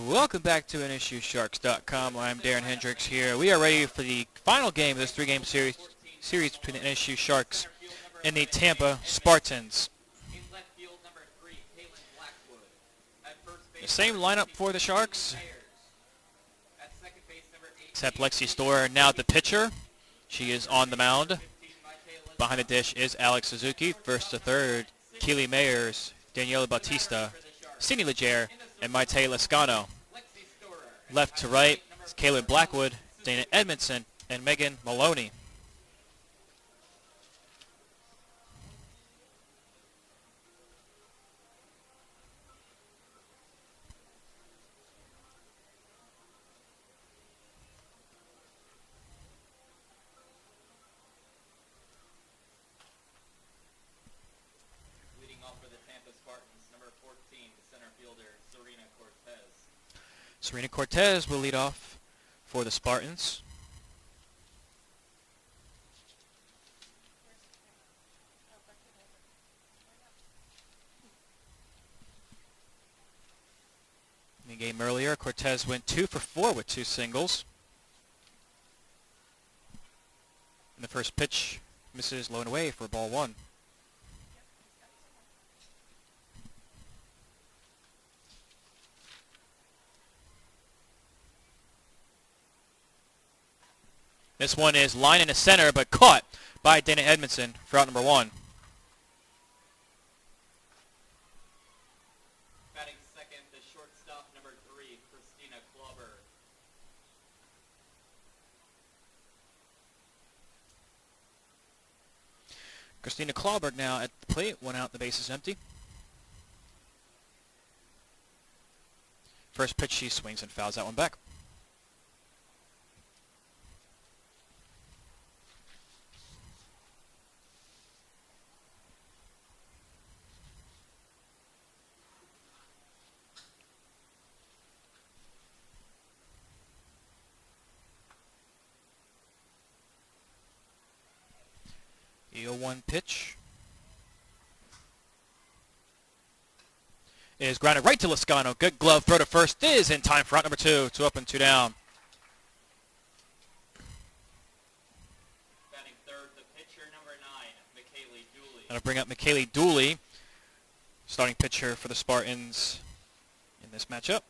Welcome back to NSUSharks.com. I'm Darren Hendricks here. We are ready for the final game of this three-game series between the NSU Sharks and the Tampa Spartans. The same lineup for the Sharks, except Lexi Storer now the pitcher. She is on the mound. Behind the dish is Alex Suzuki. First to third, Keely Mayers, Daniela Bautista, Cindy Legere, and Maite Lascano. Left to right is Kaylin Blackwood, Dana Edmondson, and Megan Maloney. Leading off for the Tampa Spartans, number 14, the center fielder, Serena Cortez. Serena Cortez will lead off for the Spartans. In the game earlier, Cortez went 2 for 4 with 2 singles. And the first pitch misses low and away for ball 1. This one is line in the center, but caught by Dana Edmondson for out number 1. Batting second, the shortstop, number 3, Christina Klauber. Christina Klauberg now at the plate. 1 out, the base is empty. First pitch, she swings and fouls that one back. The 0-1 pitch is grounded right to Lascano. Good glove throw to first is in time for out number 2. 2 up and 2 down. Batting third, the pitcher, number 9, McKaylee Dooley. That'll bring up McKaylee Dooley, starting pitcher for the Spartans in this matchup.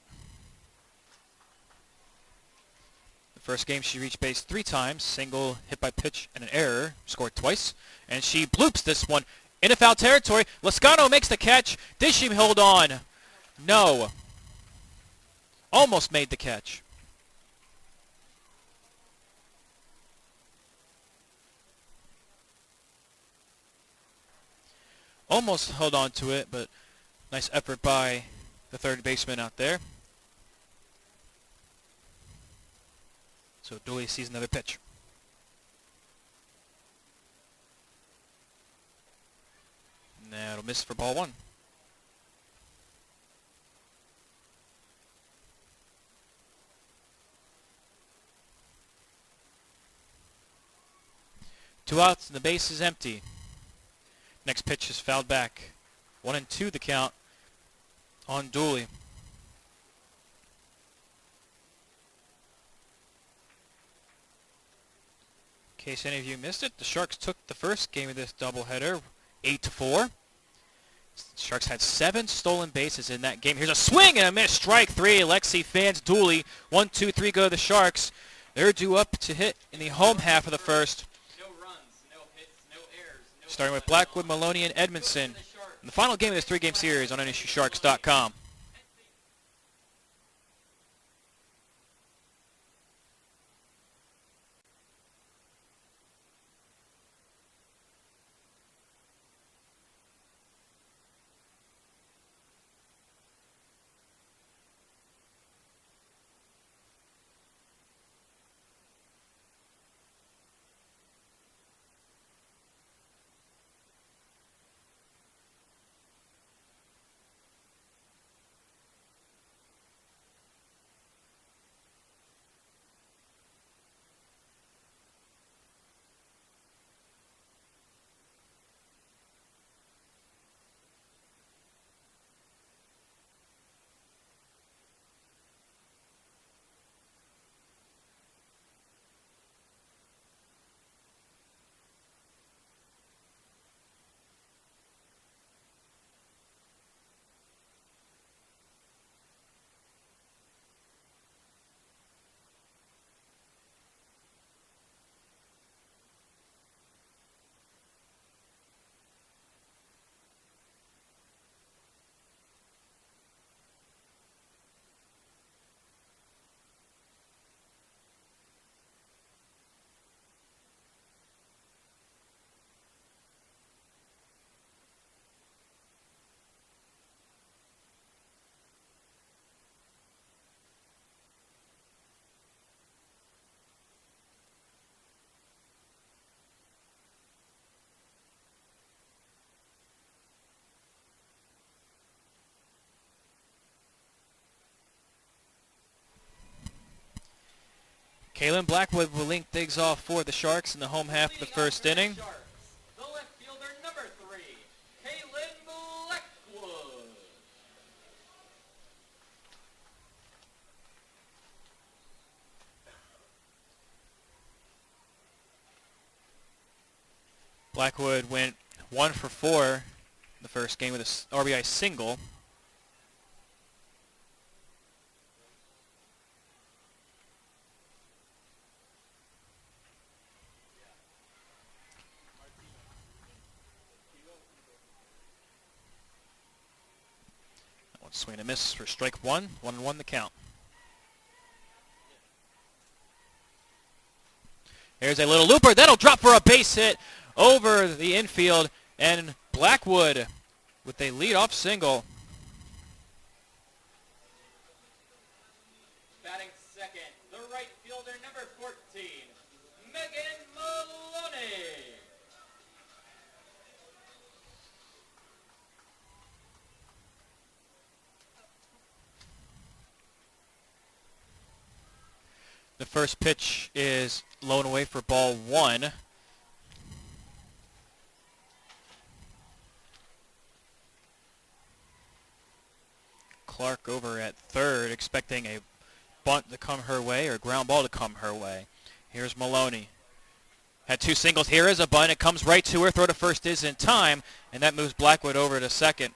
The first game she reached base 3 times, single, hit by pitch, and an error, scored twice. And she bloops this one into foul territory. Lascano makes the catch. Did she hold on? No. Almost made the catch. Almost held on to it, but nice effort by the third baseman out there. So Dooley sees another pitch. And that'll miss for ball 1. Two outs and the base is empty. Next pitch is fouled back. 1-2 the count on Dooley. In case any of you missed it, the Sharks took the first game of this doubleheader 8-4. The Sharks had 7 stolen bases in that game. Here's a swing and a miss. Strike 3. Lexi fans Dooley. 1-2-3 go the Sharks. They're due up to hit in the home half of the first. No runs, no hits, no errors. Starting with Blackwood, Maloney, and Edmondson. In the final game of this 3-game series on NSUSharks.com. Kalen Blackwood will link things off for the Sharks in the home half of the first inning. Sharks, the left fielder, number 3, Kalen Blackwood. Blackwood went 1 for 4 in the first game with a RBI single. One swing and a miss for strike one. 1-1 the count. Here's a little looper. That'll drop for a base hit over the infield. And Blackwood with a leadoff single. Batting second, the right fielder, number 14, Megan Maloney. The first pitch is low and away for ball 1. Clark over at third, expecting a bunt to come her way or ground ball to come her way. Here's Maloney. Had 2 singles. Here is a bunt. It comes right to her. Throw to first is in time, and that moves Blackwood over to second.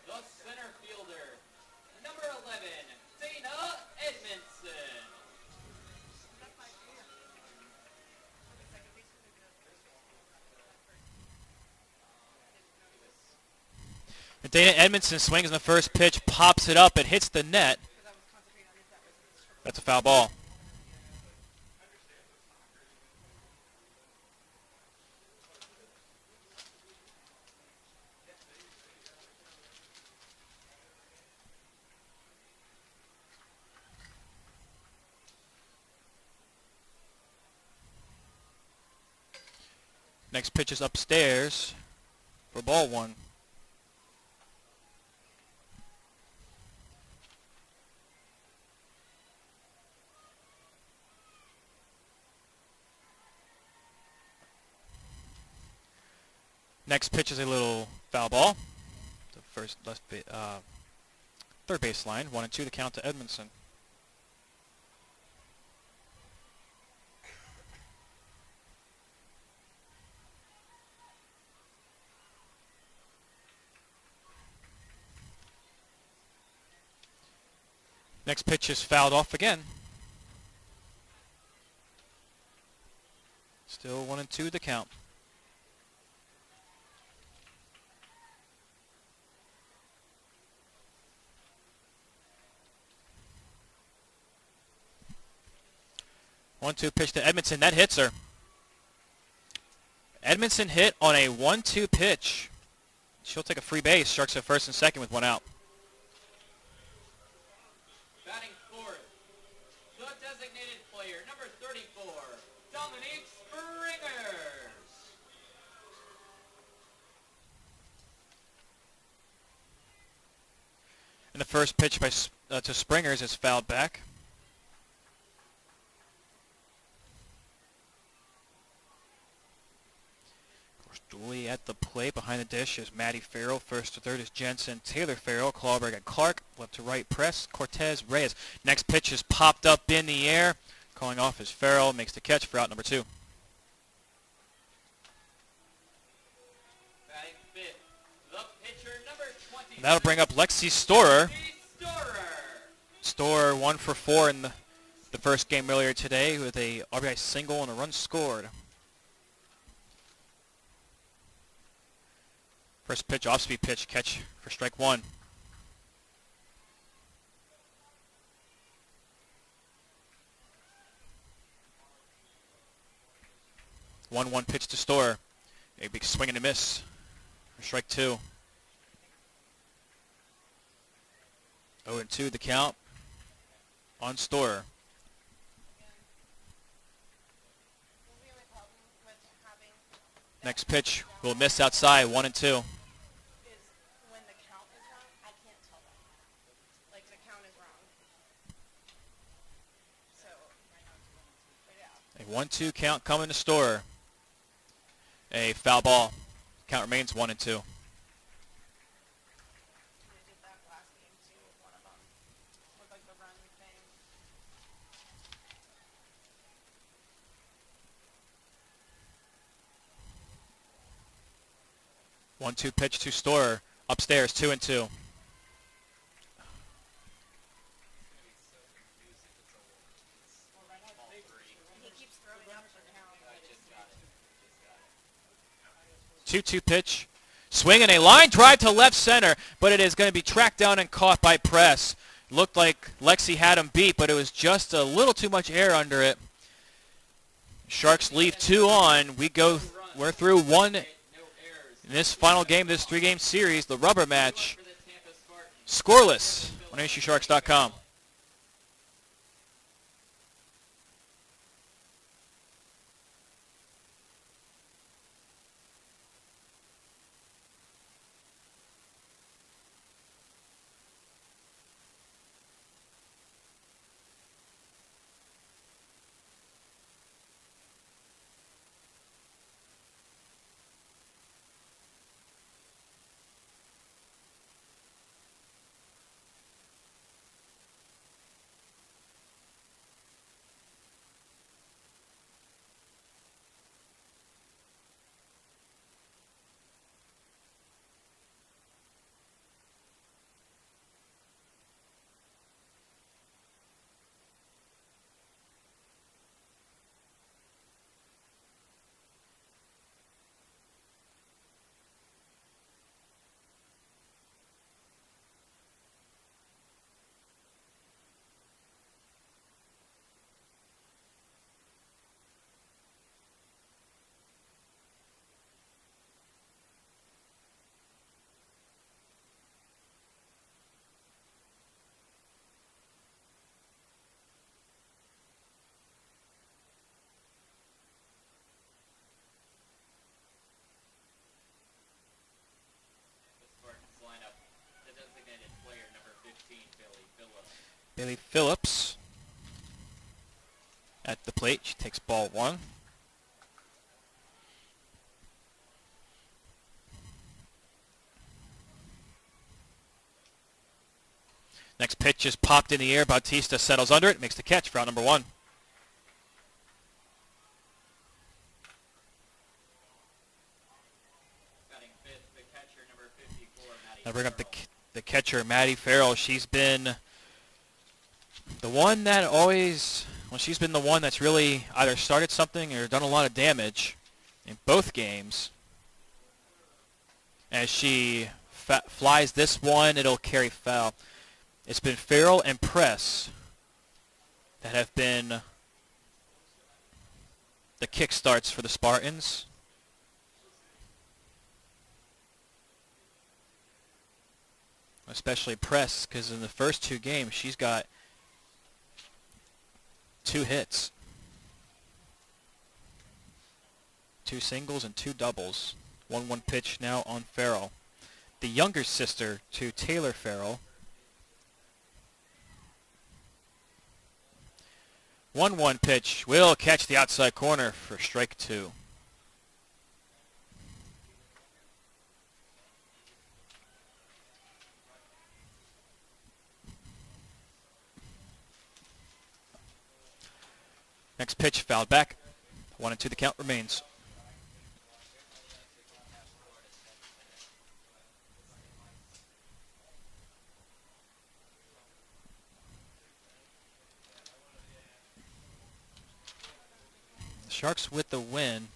The center fielder, number 11, Dana Edmondson. Dana Edmondson swings in the first pitch, pops it up, it hits the net. That's a foul ball. Next pitch is upstairs for ball 1. Next pitch is a little foul ball. The first third baseline. 1-2 the count to Edmondson. Next pitch is fouled off again. Still 1-2 the count. One-two pitch to Edmondson. That hits her. Edmondson hit on a 1-2 pitch. She'll take a free base. Sharks at first and second with 1 out. Batting fourth, the designated player, number 34, Dominique Springers. And the first pitch to Springers is fouled back. Dooley at the plate. Behind the dish is Maddie Farrell. First to third is Jensen, Taylor Farrell, Clawberg and Clark. Left to right press, Cortez, Reyes. Next pitch is popped up in the air. Calling off is Farrell. Makes the catch for out number 2. Batting fifth, the pitcher, number 20. And that'll bring up Lexi Storer. Storer 1 for 4 in the first game earlier today with a RBI single and a run scored. First pitch, off-speed pitch, catch for strike 1. One pitch to Storer. A big swing and a miss for strike 2. 0-2 the count on Storer. Next pitch will miss outside, 1-2. 1-2 count coming to Storer. A foul ball. Count remains 1-2. They did that last game too, one of them, with like the run thing. 1-2 pitch to Storer. Upstairs, 2-2. He keeps throwing up for count. 2-2 pitch. Swing and a line drive to left center, but it is going to be tracked down and caught by Press. Looked like Lexi had him beat, but it was just a little too much air under it. Sharks leave 2 on. We're through 1 in this final game, this 3-game series, the rubber match. Scoreless on HUSharks.com. Bailey Phillips at the plate. She takes ball 1. Next pitch is popped in the air. Bautista settles under it, makes the catch for out number 1. Now bring up the catcher, Maddie Farrell. She's been the one that she's been the one that's really either started something or done a lot of damage in both games. As she flies this one, it'll carry foul. It's been Farrell and Press that have been the kickstarts for the Spartans. Especially Press, because in the first 2 games, she's got 2 hits. 2 singles and 2 doubles. 1-1 pitch now on Farrell. The younger sister to Taylor Farrell. 1-1 pitch will catch the outside corner for strike 2. Next pitch fouled back. 1-2 the count remains. The Sharks with the win.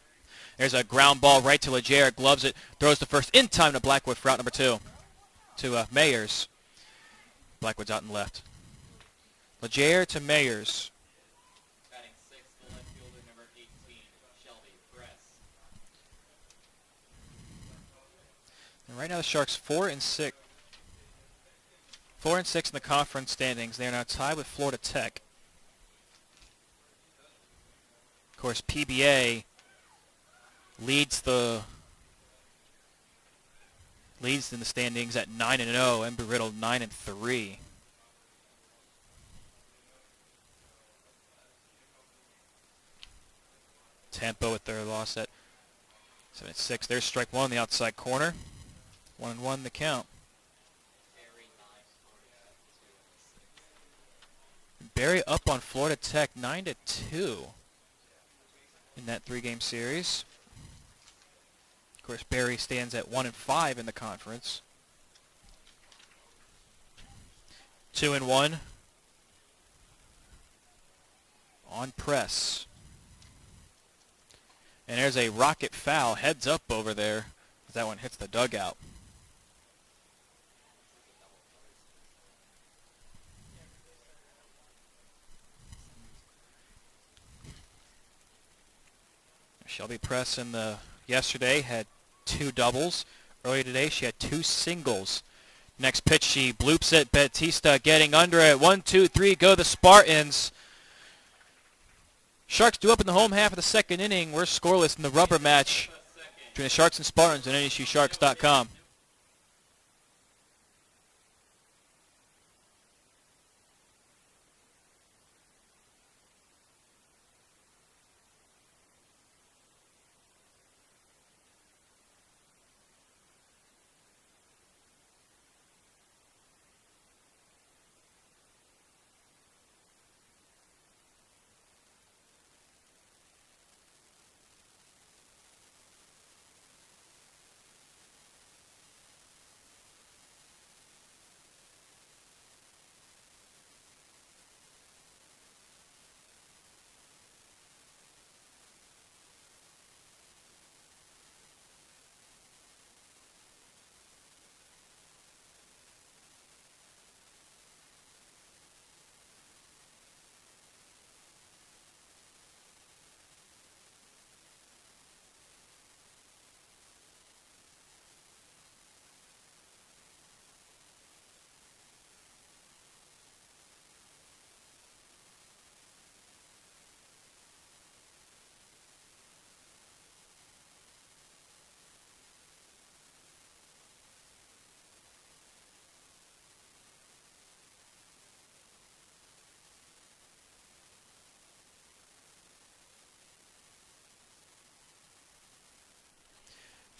There's a ground ball right to Legere. Gloves it. Throws the first in time to Blackwood for out number 2. To Mayers. Blackwood's out and left. Legere to Mayers. And right now the Sharks 4-6. 4-6 in the conference standings. They are now tied with Florida Tech. Of course, PBA leads in the standings at 9-0. Embry-Riddle 9-3. Tampa with their loss at 7-6. There's strike one on the outside corner. 1-1 the count. Very nice Florida at 2-6. Barry up on Florida Tech 9-2 in that three-game series. Of course, Barry stands at 1-5 in the conference. 2-1 on press. And there's a rocket foul, heads up over there, as that one hits the dugout. Shelby Press yesterday had 2 doubles. Earlier today, she had 2 singles. Next pitch, she bloops it. Batista getting under it. 1, 2, 3, go the Spartans. Sharks due up in the home half of the second inning. We're scoreless in the rubber match between the Sharks and Spartans on NSUSharks.com.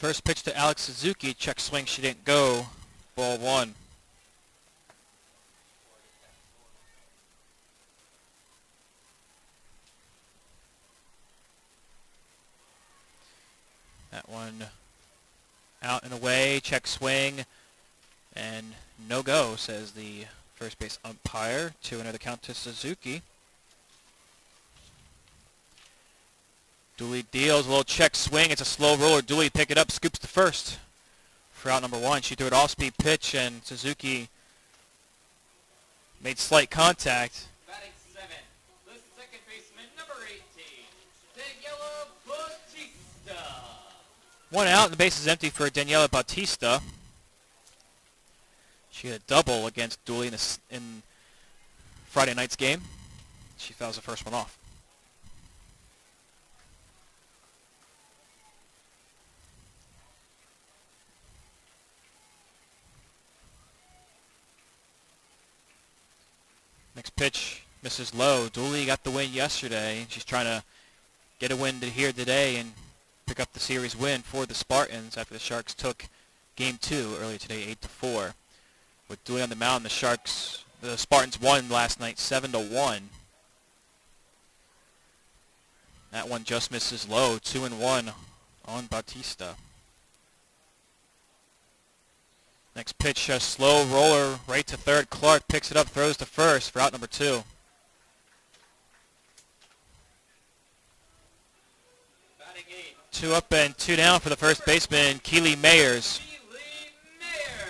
First pitch to Alex Suzuki. Check swing. She didn't go. Ball 1. That one out and away. Check swing. And no go, says the first base umpire. 2-0 the count to Suzuki. Dooley deals, a little check swing. It's a slow roller. Dooley pick it up, scoops to first for out number 1. She threw an off-speed pitch, and Suzuki made slight contact. Batting 7, the second baseman, number 18, Daniela Bautista. 1 out, and the base is empty for Daniela Bautista. She had a double against Dooley in Friday night's game. She fouls the first one off. Next pitch, misses low. Dooley got the win yesterday. She's trying to get a win here today and pick up the series win for the Spartans after the Sharks took game 2 earlier today, 8-4. With Dooley on the mound, the Spartans won last night 7-1. That one just misses low, 2-1 on Bautista. Next pitch, a slow roller right to third. Clark picks it up, throws to first for out number 2. Batting 8, 2 up and 2 down for the first baseman, Keely Mayers. Keely Mayers.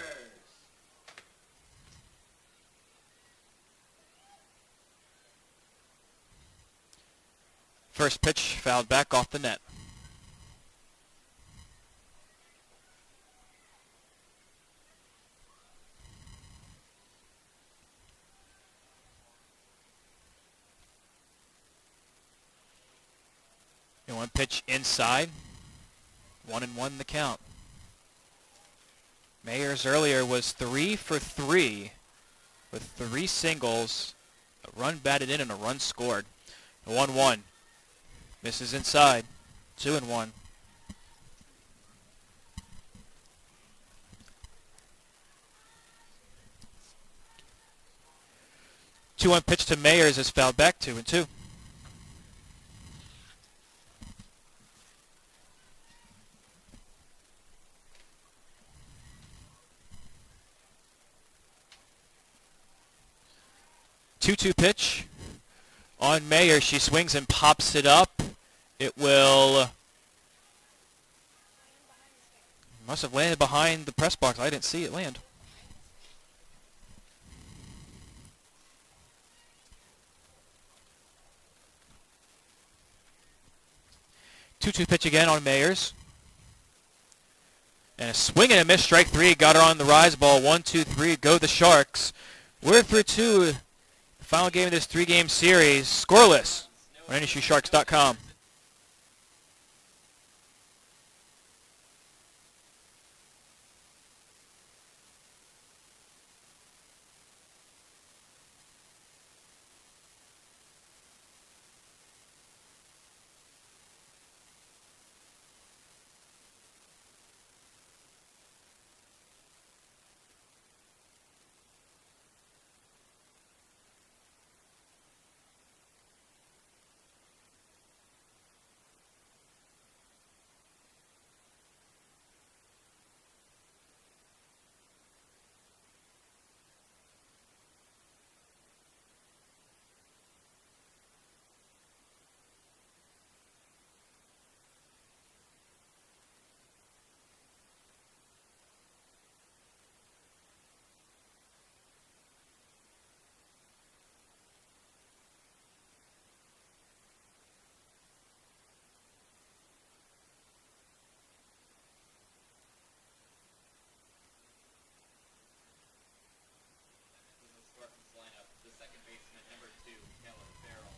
First pitch fouled back off the net. And 1 pitch inside. 1-1 the count. Mayers earlier was 3 for 3 with 3 singles, a run batted in and a run scored. 1-1. Misses inside. 2-1. 2-1 pitch to Mayers is fouled back. 2-2. 2-2 pitch on Mayer. She swings and pops it up. It will... Must have landed behind the press box. I didn't see it land. Two-two pitch again on Mayers. And a swing and a miss. Strike three. Got her on the rise ball. 1-2-3. Go the Sharks. We're through two. The final game of this three-game series. Scoreless on NSUSharks.com.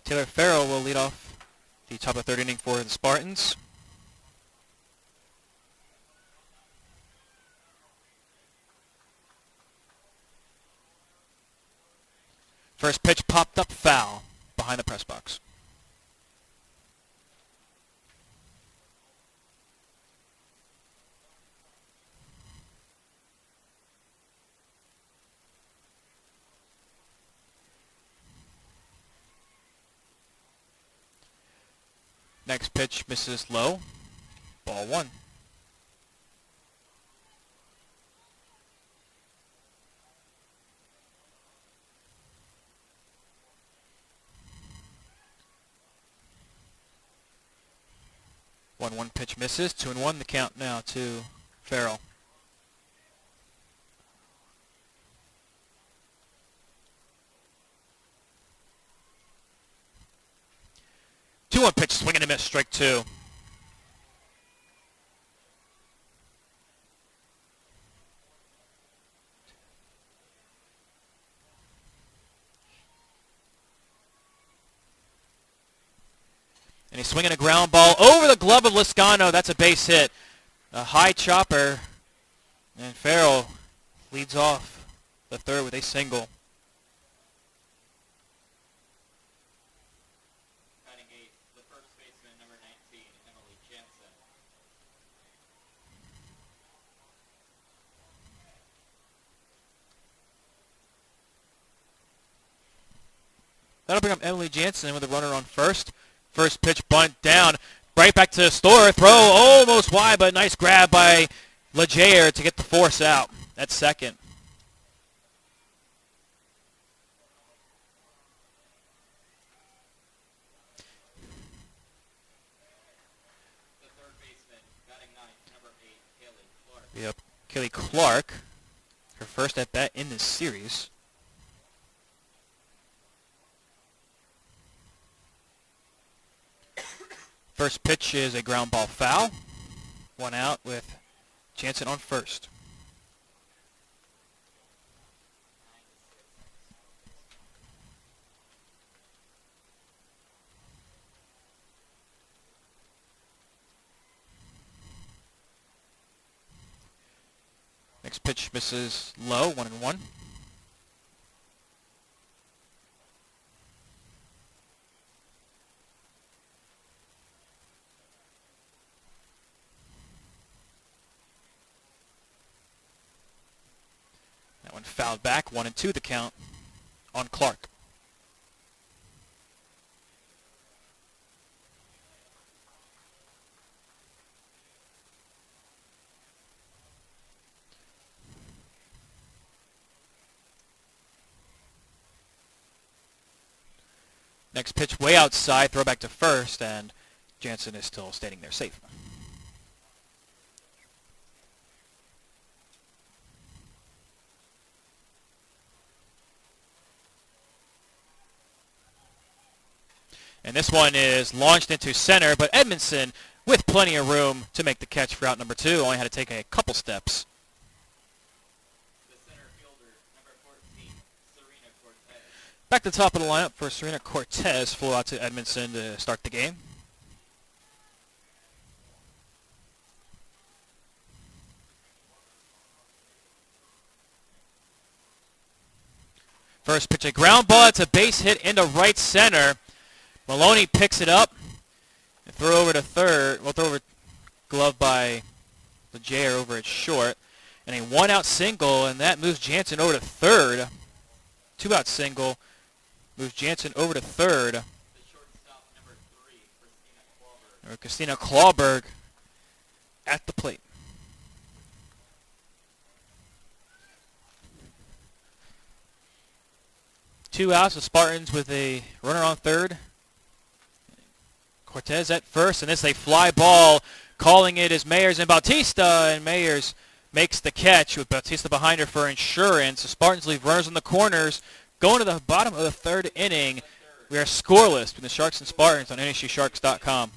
Taylor Farrell will lead off the top of the third inning for the Spartans. First pitch popped up foul behind the press box. Next pitch misses low. Ball one. One pitch misses. 2-1 the count now to Farrell. Two-one pitch, swing and a miss, strike two. And he's swinging a ground ball over the glove of Liscano. That's a base hit. A high chopper. And Farrell leads off the third with a single. That'll bring up Emily Jansen with a runner on first. First pitch bunt down. Right back to Storer. Throw almost wide, but nice grab by Leger to get the force out. That's second. The third baseman, batting ninth, number 8, Haley Clark. Yep, Kelly Clark. Her first at bat in this series. First pitch is a ground ball foul. One out with Jansen on first. Next pitch misses low, 1-1. one fouled back. 1-2 the count on Clark. Next pitch way outside, throw back to first, and Jansen is still standing there safe. And this one is launched into center, but Edmondson, with plenty of room to make the catch for out number 2, only had to take a couple steps. The center fielder, number 14, Serena Cortez. Back to the top of the lineup for Serena Cortez, flew out to Edmondson to start the game. First pitch, a ground ball. It's a base hit into right center. Maloney picks it up and throw over to third. Well, throw over, glove by Leger over at short. And a one-out single, and that moves Jansen over to third. Two-out single moves Jansen over to third. The shortstop, number 3, Christina Christina Clawberg. Clawberg at the plate. Two outs, the Spartans with a runner on third. Cortez at first, and this is a fly ball. Calling it is Mayers and Bautista, and Mayers makes the catch with Bautista behind her for insurance. The Spartans leave runners on the corners. Going to the bottom of the third inning, we are scoreless between the Sharks and Spartans on NSUSharks.com.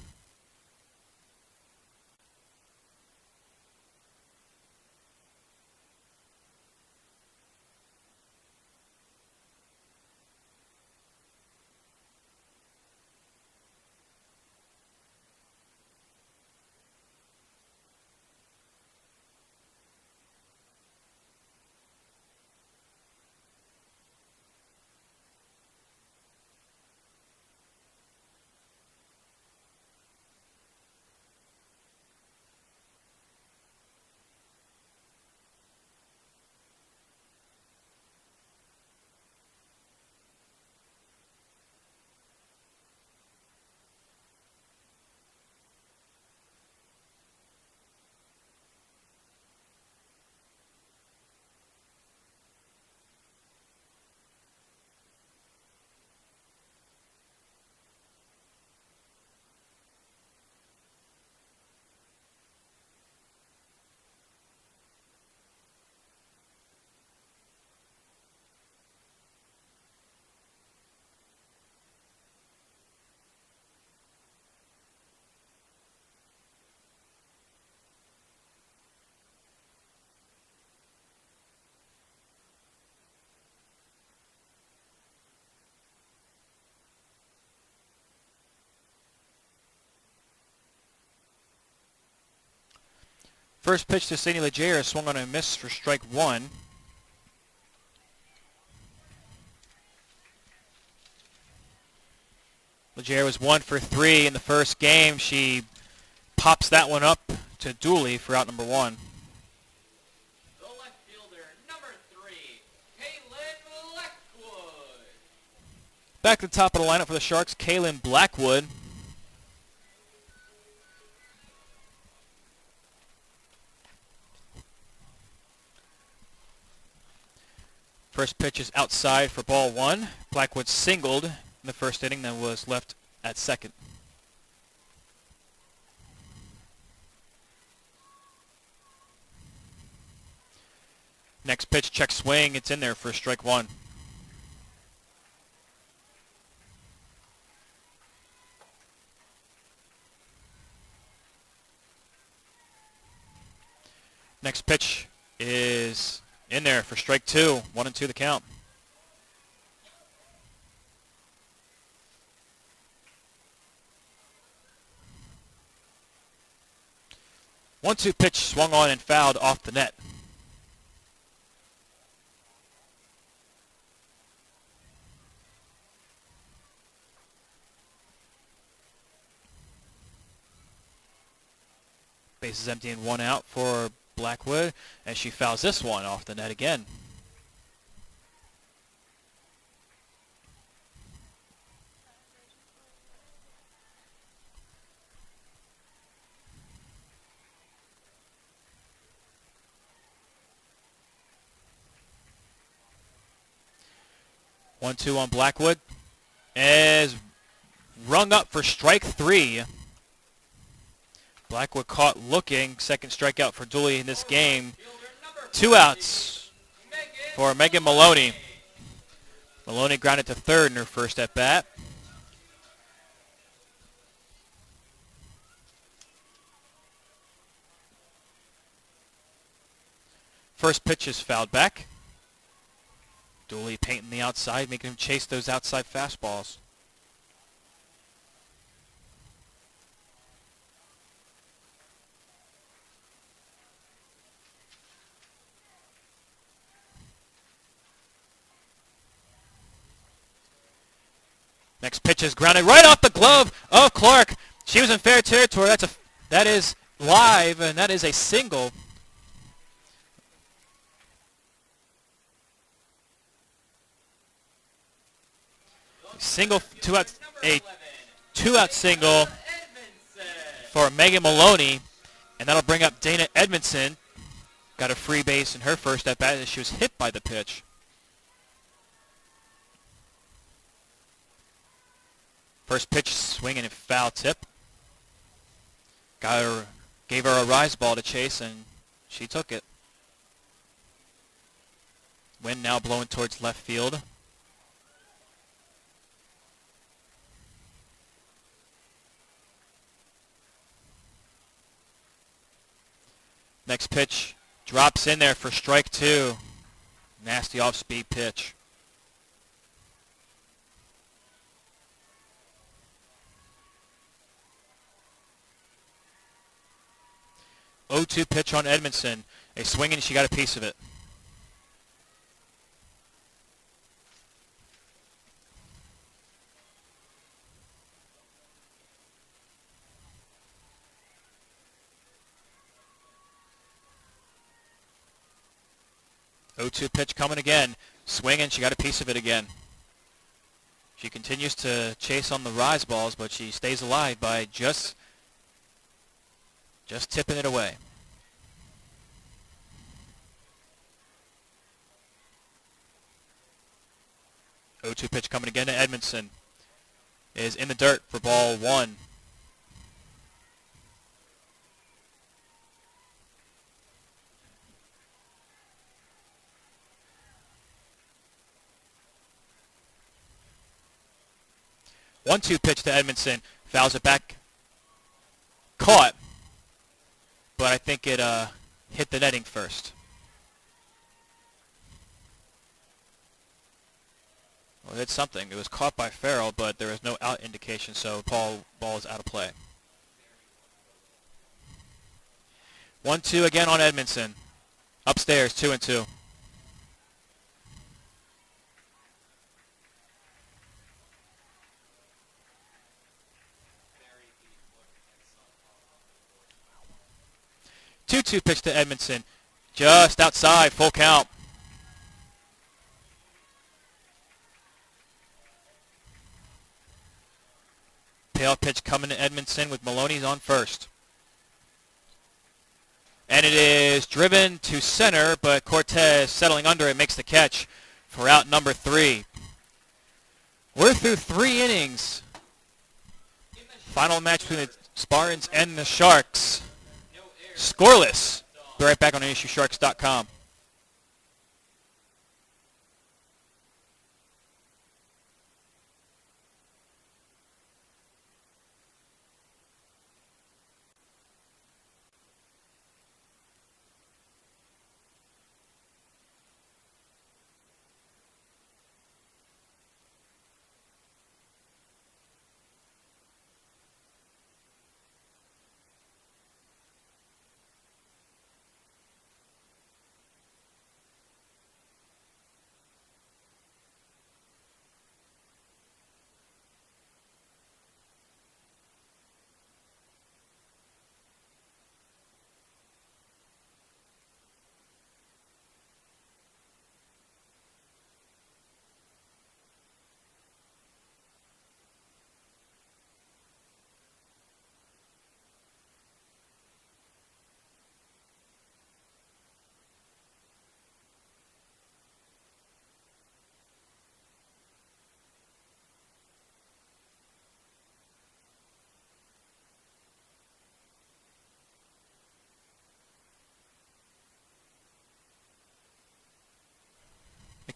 First pitch to Sadie Leger, swung on a miss for strike one. Leger was 1 for 3 in the first game. She pops that one up to Dooley for out number 1. The left fielder, number 3, Kaylin Blackwood. Back to the top of the lineup for the Sharks, Kaylin Blackwood. First pitch is outside for ball 1. Blackwood singled in the first inning, then was left at second. Next pitch, check swing. It's in there for strike 1. Next pitch is in there for strike 2. 1-2 the count. One-two pitch swung on and fouled off the net. Bases empty and 1 out for Blackwood as she fouls this one off the net again. 1-2 on Blackwood. Is rung up for strike 3. Blackwood caught looking. Second strikeout for Dooley in this game. 2 outs for Megan Maloney. Maloney grounded to third in her first at bat. First pitch is fouled back. Dooley painting the outside, making him chase those outside fastballs. Next pitch is grounded right off the glove of Clark. She was in fair territory. That is live, and that is a single. Single, a 2-out single for Megan Maloney, and that'll bring up Dana Edmondson. Got a free base in her first at bat as she was hit by the pitch. First pitch swinging and foul tip. Gave her a rise ball to chase, and she took it. Wind now blowing towards left field. Next pitch drops in there for strike 2. Nasty off-speed pitch. O2 pitch on Edmondson. A swing and she got a piece of it. O2 pitch coming again. Swing and she got a piece of it again. She continues to chase on the rise balls, but she stays alive by just tipping it away. O2 pitch coming again to Edmondson. Is in the dirt for ball 1. One-two pitch to Edmondson. Fouls it back. Caught. But I think it hit the netting first. Well, it hit something. It was caught by Farrell, but there was no out indication, so ball is out of play. 1-2 again on Edmondson. Upstairs, 2-2. Two pitch to Edmondson. Just outside, full count. Payoff pitch coming to Edmondson with Maloney's on first. And it is driven to center, but Cortez settling under it makes the catch for out number 3. We're through 3 innings. Final match between the Spartans and the Sharks. Scoreless. Be right back on ASUSharks.com.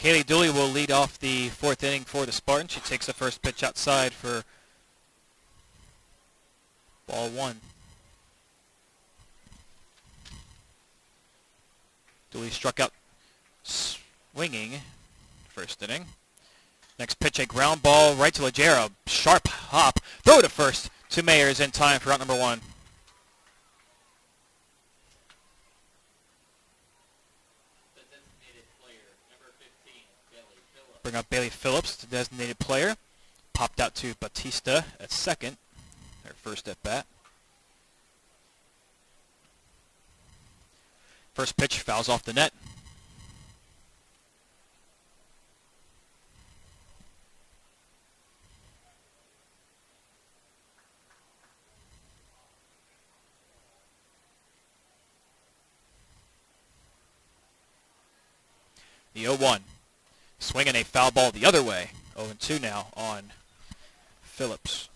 Kaylee Dooley will lead off the fourth inning for the Spartans. She takes the first pitch outside for ball one. Dooley struck out swinging first inning. Next pitch, a ground ball right to Legera. Sharp hop. Throw to first to Mayers in time for out number one. The designated player, number 15, Bailey Phillips. Bring up Bailey Phillips, the designated player. Popped out to Batista at second. Their first at bat. First pitch fouls off the net. The 0-1. Swinging a foul ball the other way. 0-2 now on Phillips.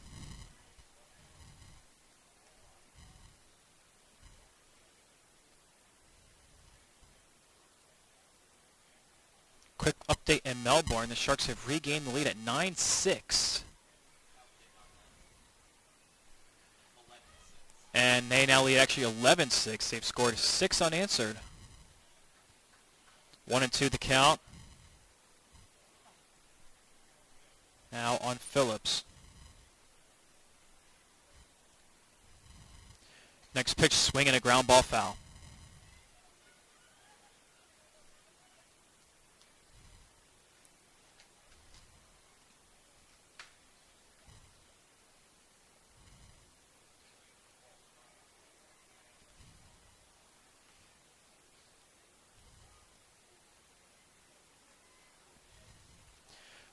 Quick update in Melbourne. The Sharks have regained the lead at 9-6. And they now lead actually 11-6. They've scored 6 unanswered. 1-2 the count. Now on Phillips. Next pitch, swing and a ground ball foul.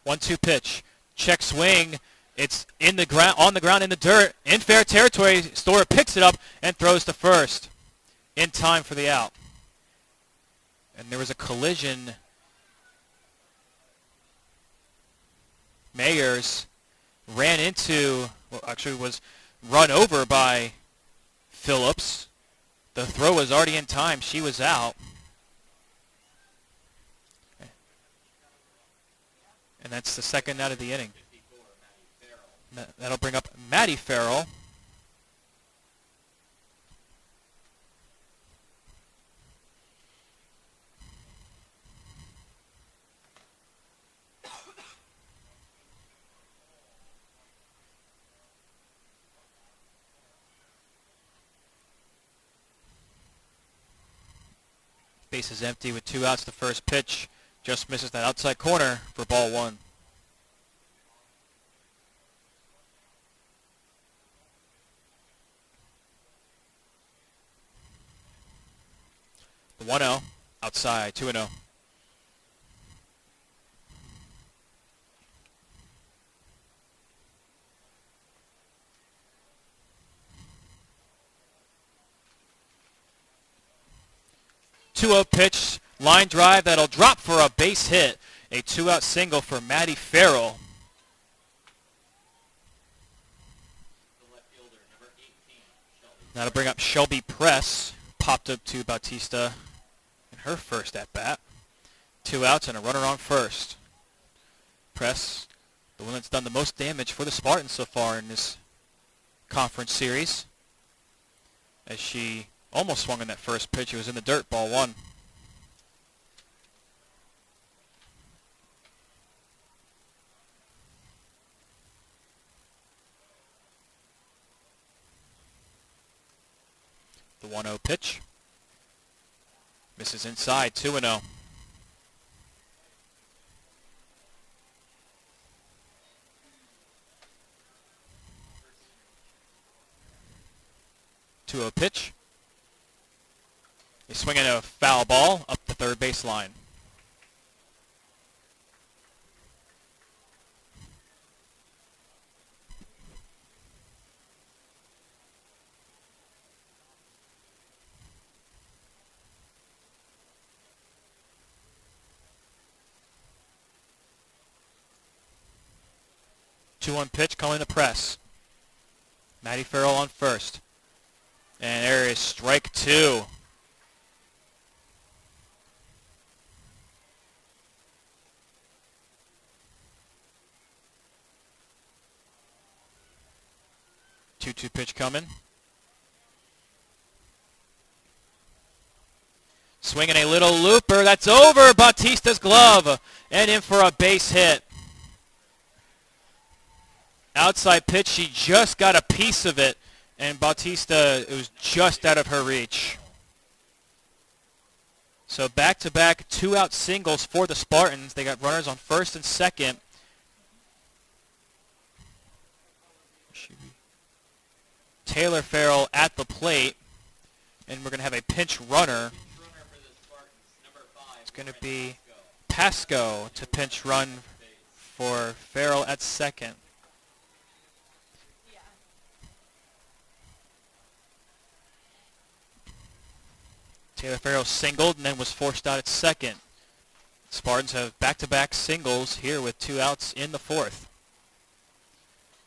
One-two pitch. Check swing. It's in the ground, on the ground in the dirt. In fair territory. Storer picks it up and throws to first. In time for the out. And there was a collision. Mayers ran into, well, actually was run over by Phillips. The throw was already in time. She was out. And that's the second out of the inning. That'll bring up Maddie Farrell. Base is empty with 2 outs. The first pitch just misses that outside corner for ball one. The 1-0 outside, 2-0. Pitch, line drive that'll drop for a base hit. A 2-out single for Maddie Farrell. The left fielder, number 18, Shelby. That'll bring up Shelby Press. Popped up to Bautista in her first at-bat. 2 outs and a runner on first. Press, the one that's done the most damage for the Spartans so far in this conference series. As she almost swung on that first pitch. It was in the dirt, ball one. The 1-0 pitch. Misses inside, 2-0. Pitch. He's swinging a foul ball up the third base line. Two-one pitch calling the press. Maddie Farrell on first. And there is strike 2. 2-2 pitch coming. Swinging a little looper. That's over Bautista's glove and in for a base hit. Outside pitch. She just got a piece of it, and Bautista, it was just out of her reach. So back-to-back two-out singles for the Spartans. They got runners on first and second. Taylor Farrell at the plate, and we're going to have a pinch runner. It's going to be Pasco to pinch run for Farrell at second. Yeah. Taylor Farrell singled and then was forced out at second. Spartans have back-to-back singles here with two outs in the fourth.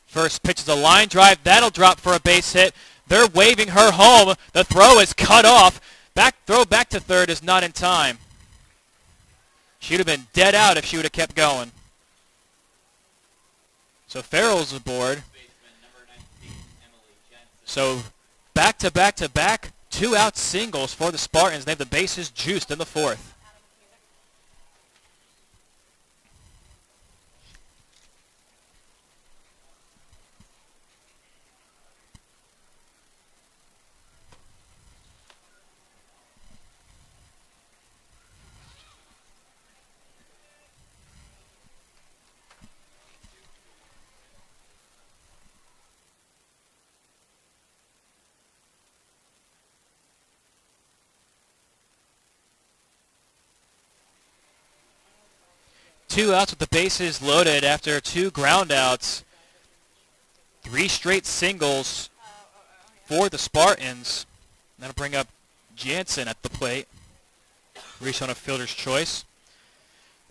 First pitch is a line drive. That'll drop for a base hit. They're waving her home. The throw is cut off. Throw back to third is not in time. She'd have been dead out if she would have kept going. So Farrell's aboard. So back-to-back-to-back, two-out singles for the Spartans. They have the bases juiced in the fourth. 2 outs with the bases loaded after 2 ground outs. 3 straight singles for the Spartans. That'll bring up Jansen at the plate. Reach on a fielder's choice.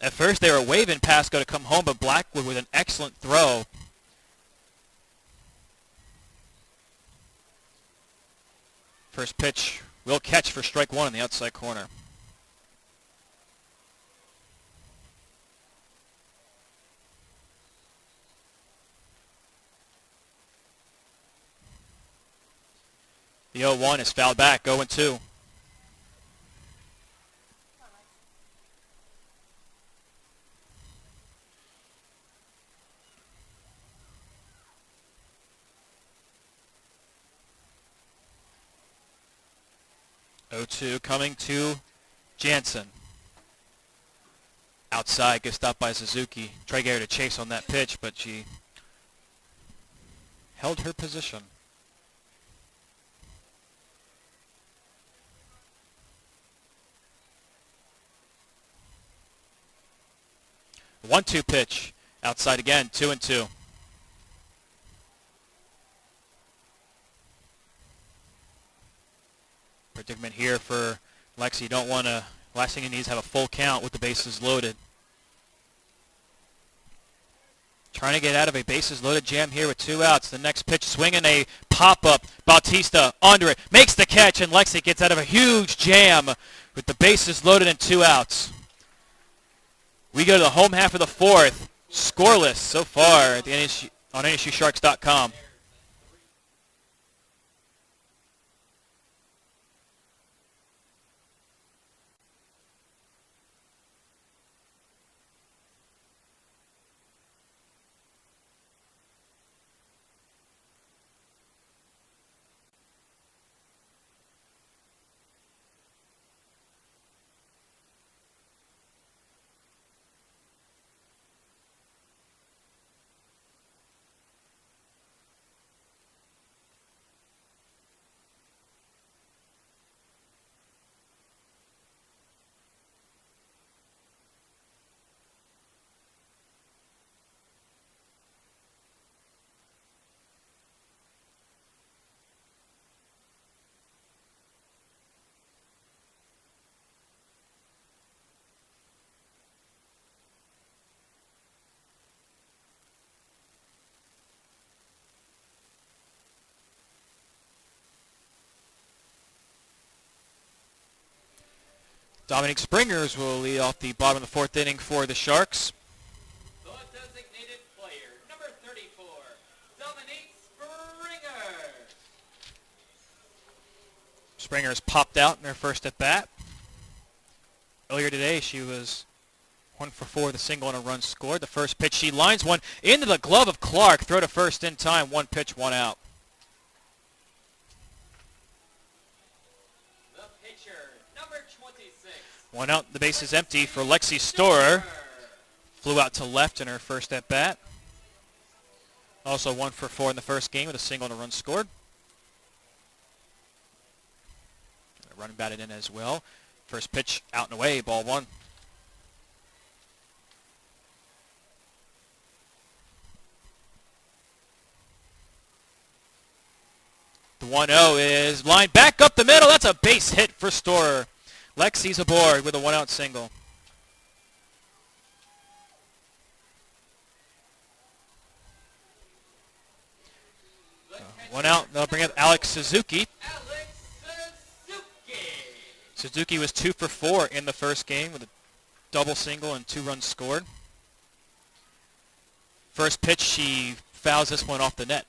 At first they were waving Pasco to come home, but Blackwood with an excellent throw. First pitch will catch for strike 1 in the outside corner. The 0-1 is fouled back, 0-2. Coming to Jansen. Outside, gets stopped by Suzuki. Tried to get her to chase on that pitch, but she held her position. The 1-2 pitch. Outside again, 2-2. Predicament here for Lexi. Don't want to. Last thing you need is have a full count with the bases loaded. Trying to get out of a bases loaded jam here with 2 outs. The next pitch swinging a pop-up. Bautista under it. Makes the catch, and Lexi gets out of a huge jam with the bases loaded and 2 outs. We go to the home half of the fourth. Scoreless so far at the on NSUSharks.com. Dominic Springers will lead off the bottom of the fourth inning for the Sharks. The designated player, number 34, Dominic Springer. Springer's popped out in her first at bat. Earlier today, she was 1 for 4 with a single and a run scored. The first pitch, she lines one into the glove of Clark. Throw to first in time. 1 pitch, 1 out. The pitcher, number 26. 1 out. The base is empty for Lexi Storer. Flew out to left in her first at bat. Also 1 for 4 in the first game with a single and a run scored. A run batted in as well. First pitch out and away, ball 1. The 1-0 is lined back up the middle. That's a base hit for Storer. Lexi's aboard with a 1-out single. One out. They'll bring up Alex Suzuki. Suzuki was 2 for 4 in the first game with a double single and 2 runs scored. First pitch, she fouls this one off the net.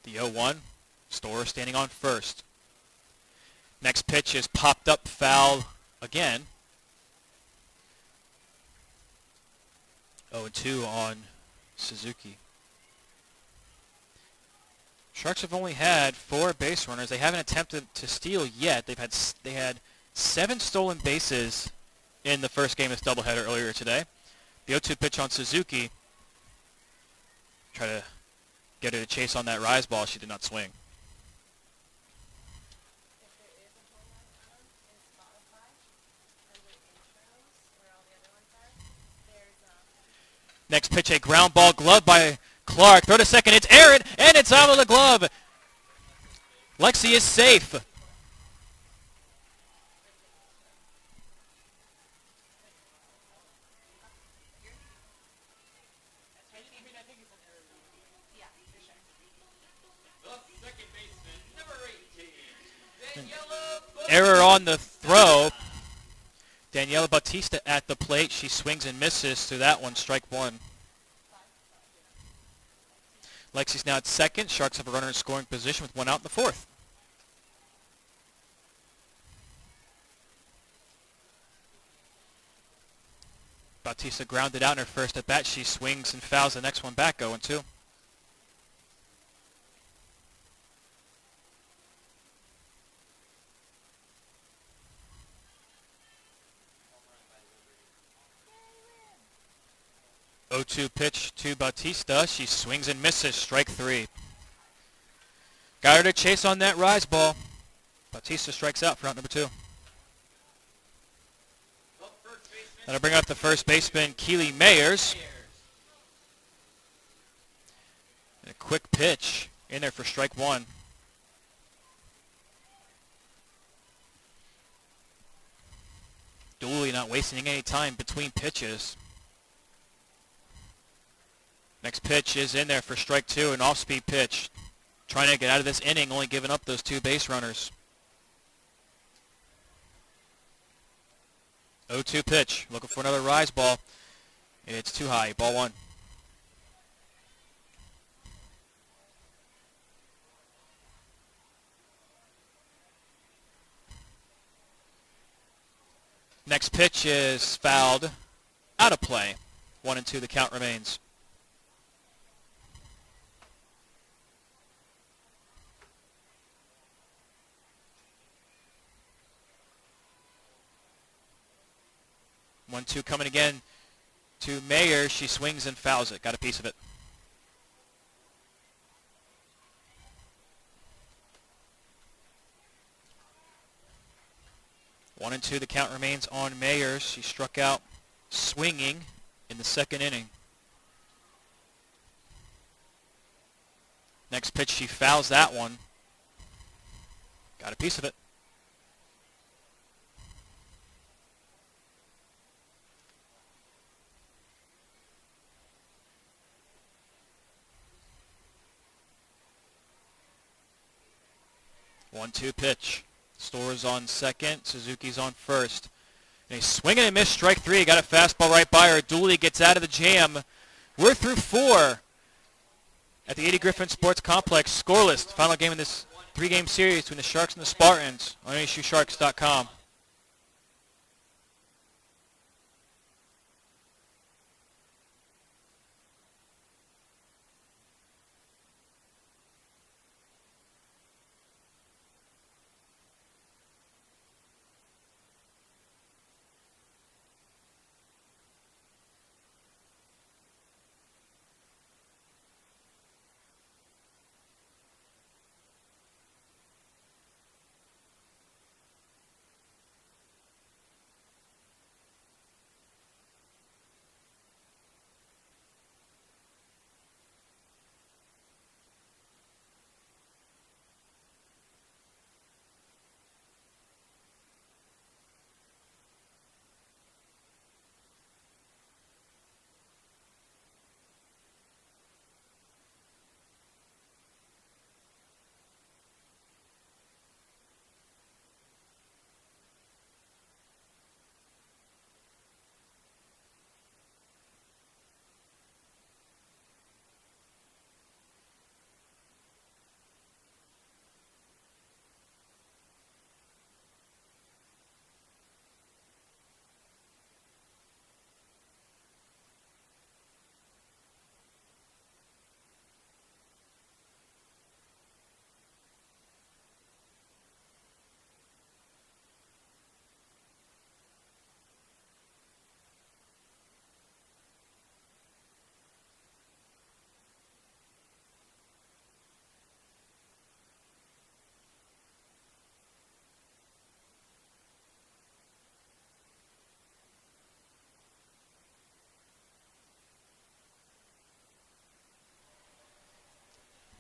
The 0-1, Storer standing on first. Next pitch is popped up, foul again. 0-2 on Suzuki. Sharks have only had 4 base runners. They haven't attempted to steal yet. They had 7 stolen bases in the first game of this doubleheader earlier today. The 0-2 pitch on Suzuki. Try to get her to chase on that rise ball. She did not swing. Next pitch, a ground ball glove by Clark. Throw to second. It's Aaron, and it's out of the glove. Lexi is safe. Error on the throw. Daniela Bautista at the plate. She swings and misses to that one. Strike 1. Lexi's now at second. Sharks have a runner in scoring position with 1 out in the 4th. Bautista grounded out in her first at bat. She swings and fouls the next one back. 0-2. Oh, 0-2 pitch to Bautista. She swings and misses. Strike 3. Got her to chase on that rise ball. Bautista strikes out for out number 2. That'll bring up the first baseman, Keely Mayers. And a quick pitch in there for strike 1. Dooley not wasting any time between pitches. Next pitch is in there for strike 2, an off-speed pitch. Trying to get out of this inning, only giving up those 2 base runners. 0-2 pitch, looking for another rise ball. It's too high, ball 1. Next pitch is fouled, out of play. 1-2 the count remains. One, two coming again to Mayer. She swings and fouls it. Got a piece of it. 1-2 the count remains on Mayer. She struck out swinging in the second inning. Next pitch, she fouls that one. Got a piece of it. 1-2 pitch. Store's on second. Suzuki's on first. And he's swinging and missed. Strike three. Got a fastball right by her. Dooley gets out of the jam. We're through four at the 80 Griffin Sports Complex. Scoreless. Final game in this three-game series between the Sharks and the Spartans on ASUSharks.com.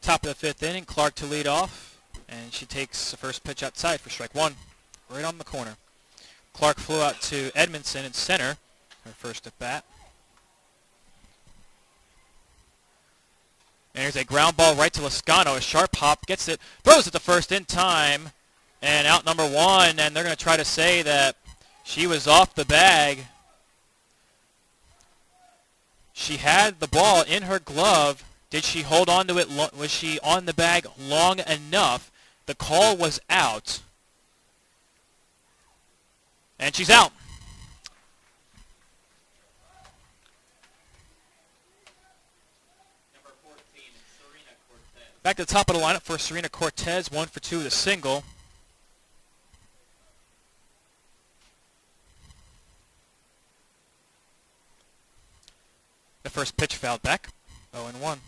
Top of the fifth inning, Clark to lead off, and she takes the first pitch outside for strike one, right on the corner. Clark flew out to Edmondson in center, her first at bat. And here's a ground ball right to Lascano. A sharp hop, gets it, throws it to first in time, and out number one, and they're going to try to say that she was off the bag. She had the ball in her glove. Did she hold on to it? Was she on the bag long enough? The call was out. And she's out. Number 14, Serena Cortez. Back to the top of the lineup for Serena Cortez. 1 for 2 with a single. The first pitch fouled back. 0-1.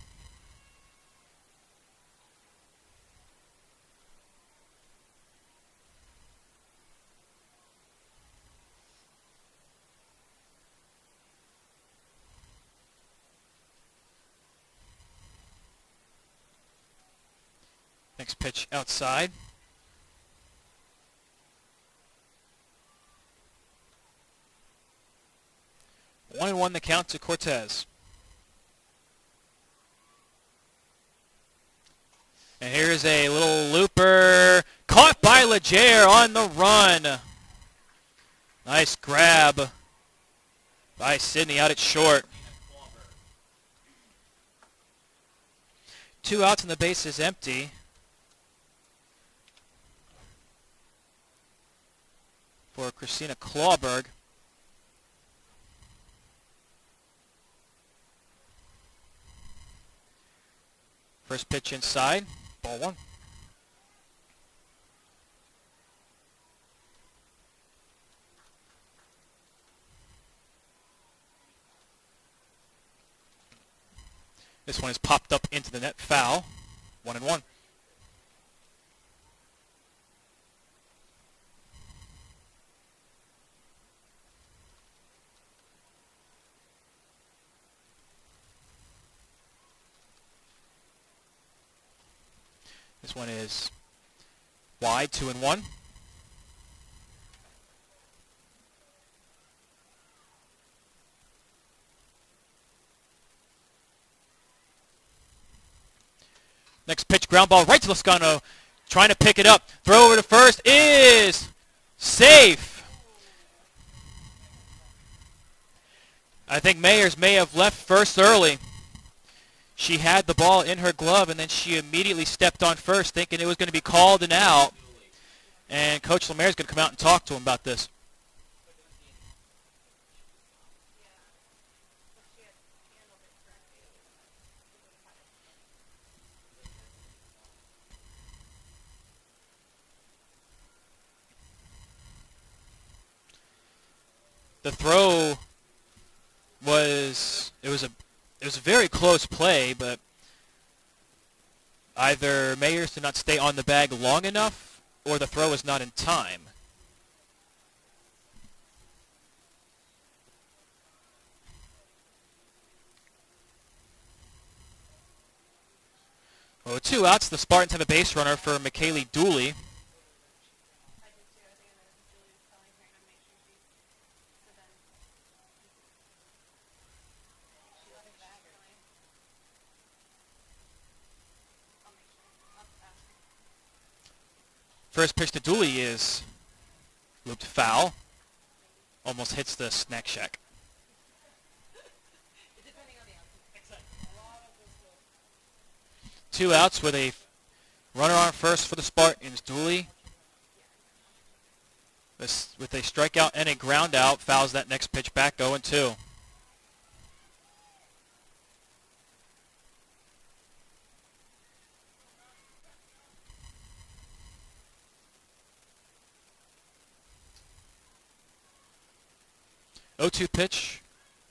Next pitch outside. One and one the count to Cortez. And here's a little looper caught by Legere on the run. Nice grab by Sydney out at short. 2 outs and the base is empty for Christina Clawberg. First pitch inside, ball one. This one is popped up into the net, foul. 1-1. This one is wide, 2-1. Next pitch, ground ball right to Lascano. trying to pick it up. Throw over to first is safe. I think Mayers may have left first early. She had the ball in her glove, and then she immediately stepped on first thinking it was going to be called and out. And Coach Lemaire is going to come out and talk to him about this. The throw was a very close play, but either Mayers did not stay on the bag long enough or the throw was not in time. Well, with 2 outs, the Spartans have a base runner for McKaylee Dooley. First pitch to Dooley is looped foul. Almost hits the snack shack. Two outs with a runner on first for the Spartans. Dooley, with a strikeout and a ground out, fouls that next pitch back, 0-2. O2 pitch,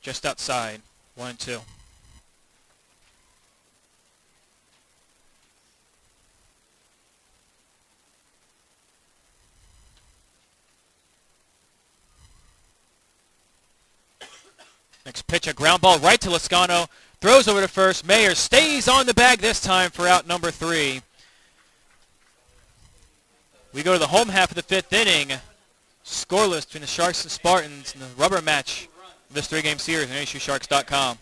just outside, 1-2. Next pitch, a ground ball right to Lascano. Throws over to first. Mayer stays on the bag this time for out number 3. We go to the home half of the 5th inning. Scoreless between the Sharks and Spartans in the rubber match of this 3-game series on ASUSharks.com.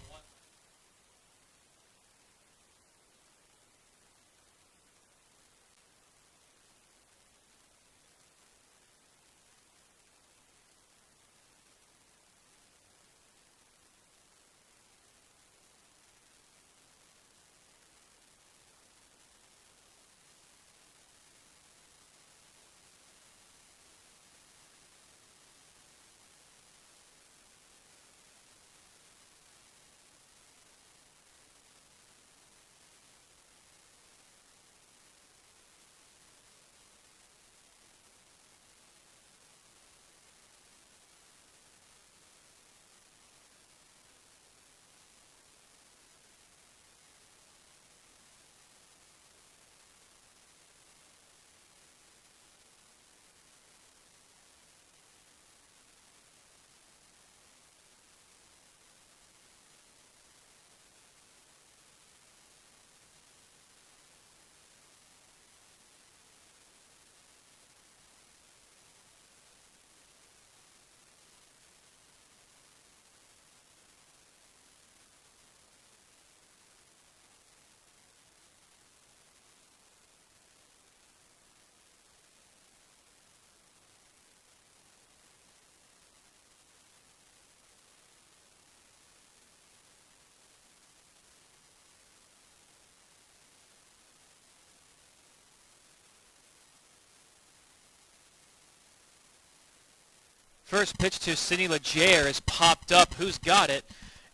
First pitch to Sydney Legere is popped up. Who's got it?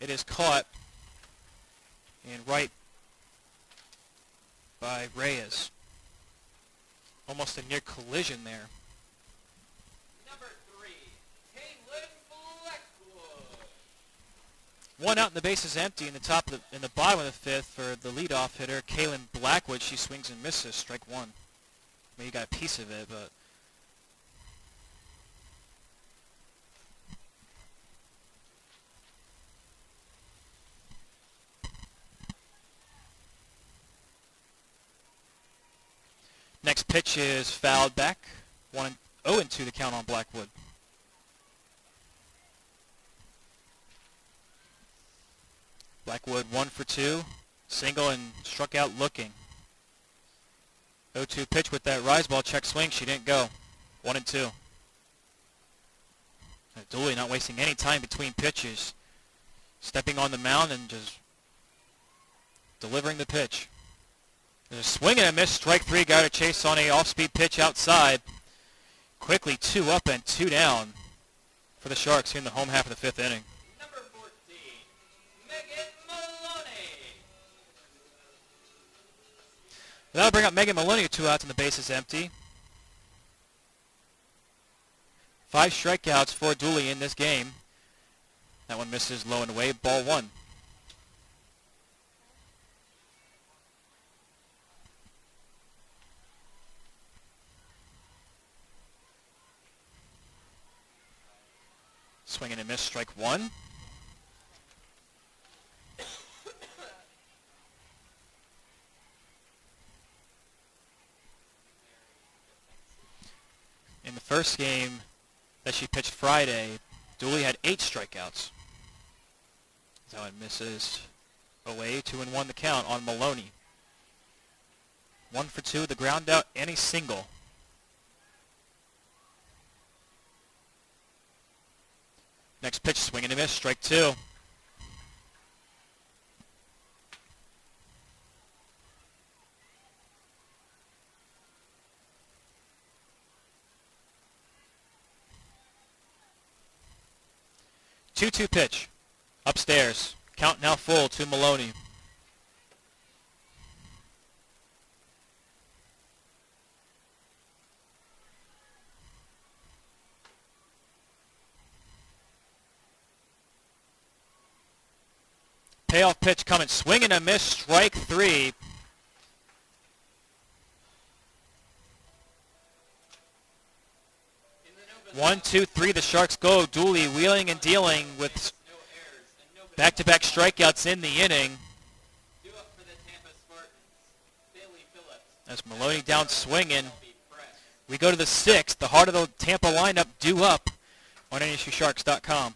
It is caught and right by Reyes. Almost a near collision there. Number 3, Caitlin Blackwood. One out and the base is empty in the bottom of the 5th for the leadoff hitter, Caitlin Blackwood. She swings and misses, strike 1. I mean, you got a piece of it, but next pitch is fouled back. 0-2 the count on Blackwood. Blackwood 1 for 2. Single and struck out looking. 0-2 pitch with that rise ball. Check swing. She didn't go. 1-2. Dooley not wasting any time between pitches. Stepping on the mound and just delivering the pitch. There's a swing and a miss. Strike 3. Got a chase on a off-speed pitch outside. Quickly 2 up and 2 down for the Sharks here in the home half of the 5th inning. Number 14, Megan Maloney. That'll bring up Megan Maloney with 2 outs and the base is empty. 5 strikeouts for Dooley in this game. That one misses low and away. Ball 1. Swing and a miss. Strike 1. In the first game that she pitched Friday, Dooley had 8 strikeouts. So it misses away. 2-1 the count on Maloney. 1 for 2, the ground out, and a single. Next pitch, swing and a miss, strike 2. Two-two pitch. Upstairs. Count now full to Maloney. Payoff pitch coming. Swing and a miss. Strike 3. One, two, three. The Sharks go. Dooley wheeling and dealing with back-to-back strikeouts in the inning. Due up for the Tampa Spartans, Bailey Phillips. As Maloney down swinging. We go to the 6th. The heart of the Tampa lineup due up on NSUSharks.com.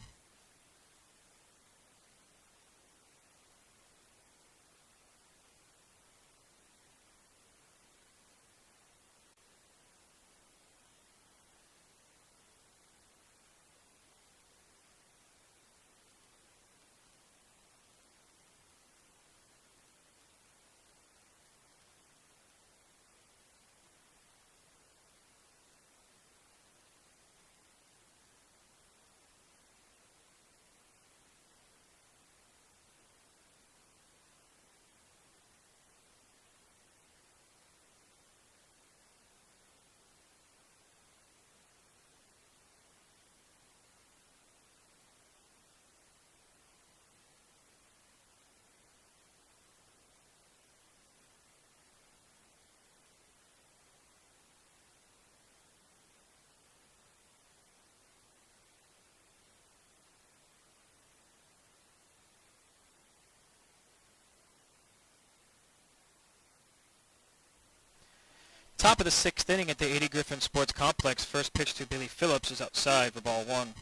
Top of the 6th inning at the 80 Griffin Sports Complex. First pitch to Bailey Phillips is outside for ball 1.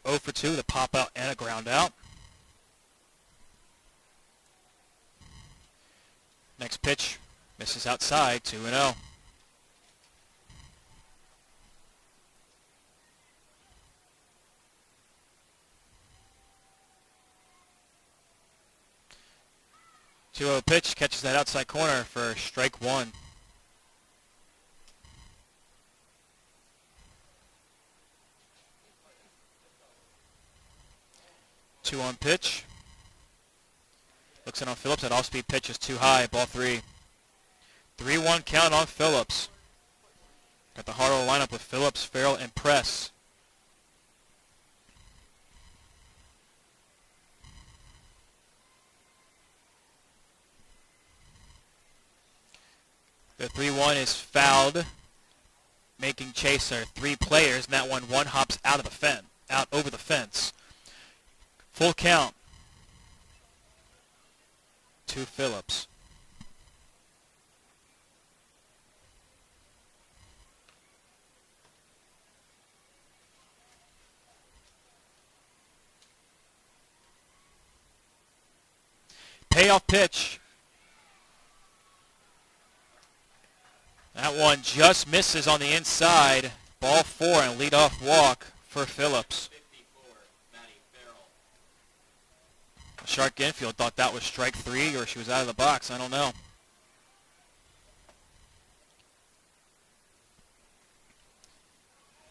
0 for 2, the pop out and a ground out. Next pitch misses outside, 2-0. Two-0 pitch, catches that outside corner for strike 1. Two-on pitch. Looks in on Phillips. That off-speed pitch is too high. Ball 3. 3-1 count on Phillips. Got the heart of the lineup with Phillips, Farrell, and Press. The 3-1 is fouled, making Chaser 3 players, and that one hops out of the fence, out over the fence. Full count to Phillips. payoff pitch. That one just misses on the inside. Ball 4 and leadoff walk for Phillips. 54, Maddie Farrell. Shark infield thought that was strike 3 or she was out of the box. I don't know.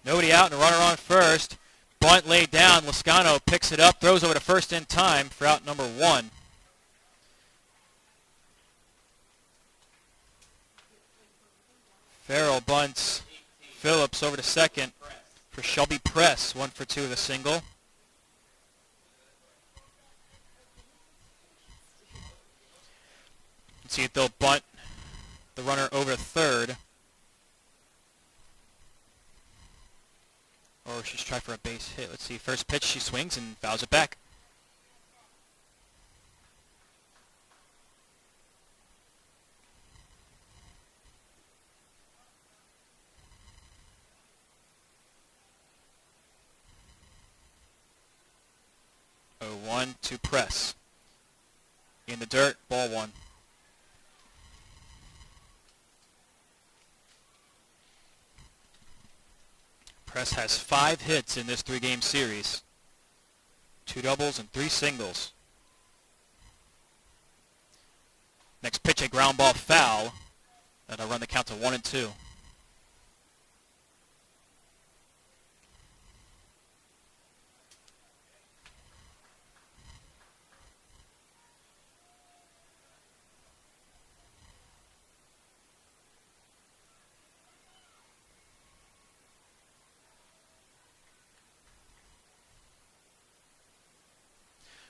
Nobody out and a runner on first. Bunt laid down. Lascano picks it up, throws over to first in time for out number 1. Farrell bunts Phillips over to second for Shelby Press. 1 for 2 with a single. Let's see if they'll bunt the runner over to third. Or she's trying for a base hit. Let's see. First pitch, she swings and fouls it back. Oh, 1 to Press. In the dirt, ball 1. Press has 5 hits in this 3-game series. 2 doubles and 3 singles. Next pitch, a ground ball foul. That'll run the count to 1 and 2.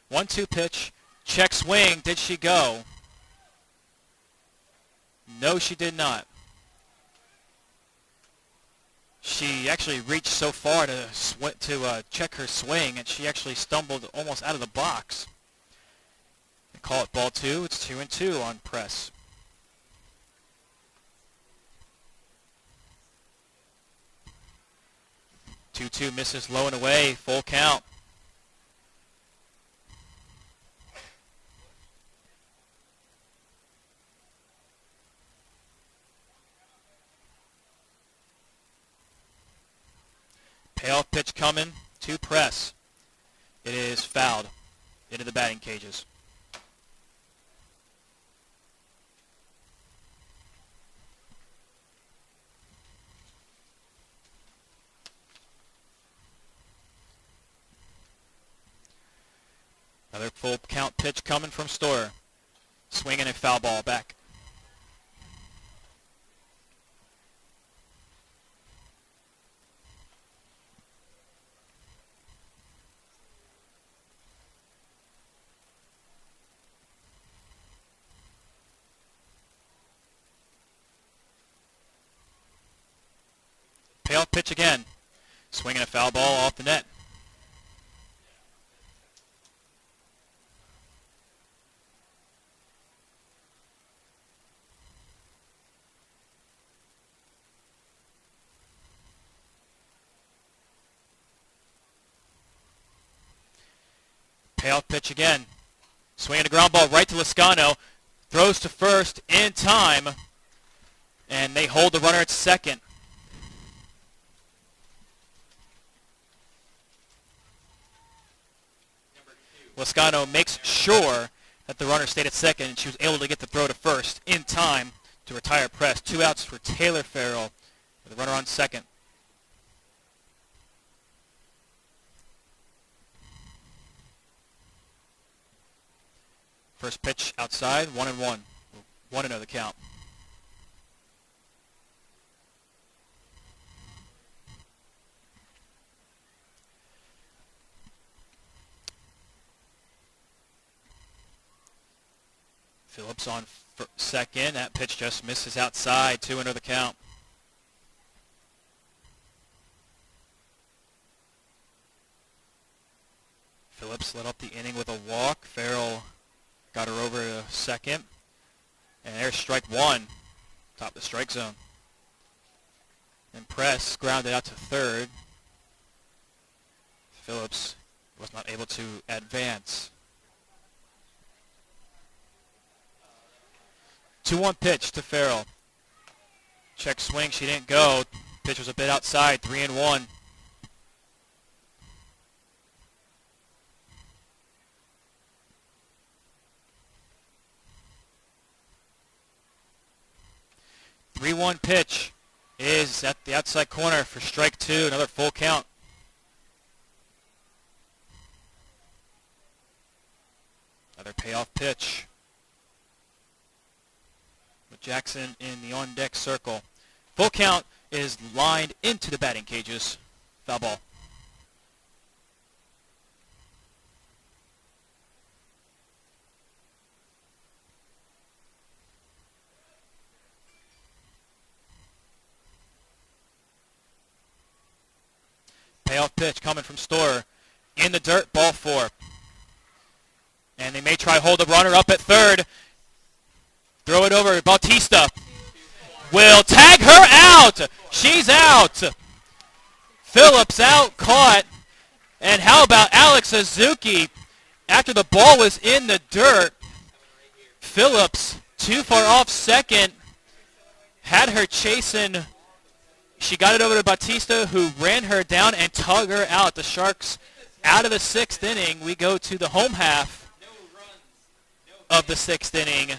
One-two pitch, check swing. Did she go? No, she did not. She actually reached so far to check her swing, and she actually stumbled almost out of the box. They call it ball 2. It's 2 and 2 on Press. Two misses low and away. Full count. Payoff pitch coming to Press. It is fouled into the batting cages. Another full count pitch coming from Storer. Swinging a foul ball back. Payoff pitch again. Swinging a foul ball off the net. Payoff pitch again. Swinging a ground ball right to Lascano. Throws to first in time. And they hold the runner at second. Lascano makes sure that the runner stayed at second, and she was able to get the throw to first in time to retire Press. 2 outs for Taylor Farrell with a runner on second. First pitch outside, 1-1. 1-0 the count. Phillips on second. That pitch just misses outside. 2-0 the count. Phillips led up the inning with a walk. Farrell got her over to second. And there's strike 1. Top of the strike zone. And Press grounded out to third. Phillips was not able to advance. 2-1 pitch to Farrell. Check swing, she didn't go. Pitch was a bit outside, 3-1. Three-one pitch is at the outside corner for strike two, another full count. Another payoff pitch. With Jackson in the on-deck circle. Full count is lined into the batting cages. Foul ball. Payoff pitch coming from Storer. In the dirt, ball four. And they may try hold the runner up at third. Throw it over. Bautista will tag her out. She's out. Phillips out, caught. And how about Alex Suzuki? After the ball was in the dirt, Phillips too far off second. Had her chasing. She got it over to Bautista, who ran her down and tugged her out. The Sharks out of the sixth inning. We go to the home half of the sixth inning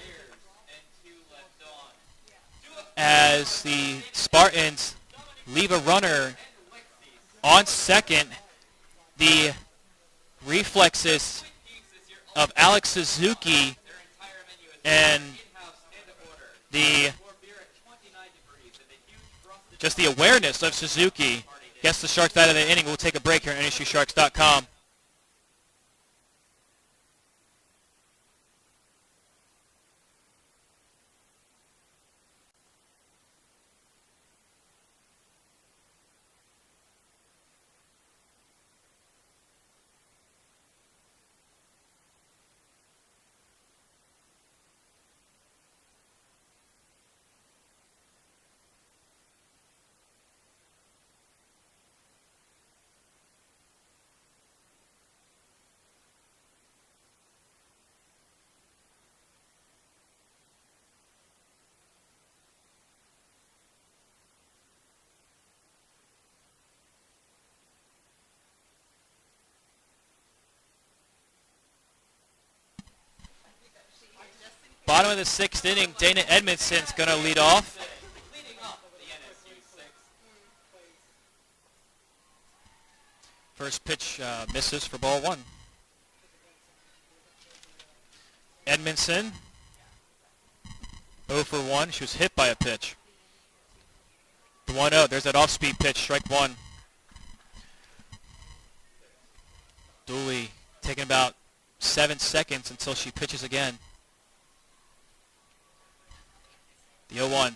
as the Spartans leave a runner on second. The reflexes of Alex Suzuki and just the awareness of Suzuki gets the Sharks out of the inning. We'll take a break here on NSUSharks.com. Bottom of the sixth inning, Dana Edmondson's going to lead off. First pitch misses for ball one. Edmondson, 0 for 1. She was hit by a pitch. The 1-0, there's that off-speed pitch, strike one. Dooley taking about 7 seconds until she pitches again. The 0-1.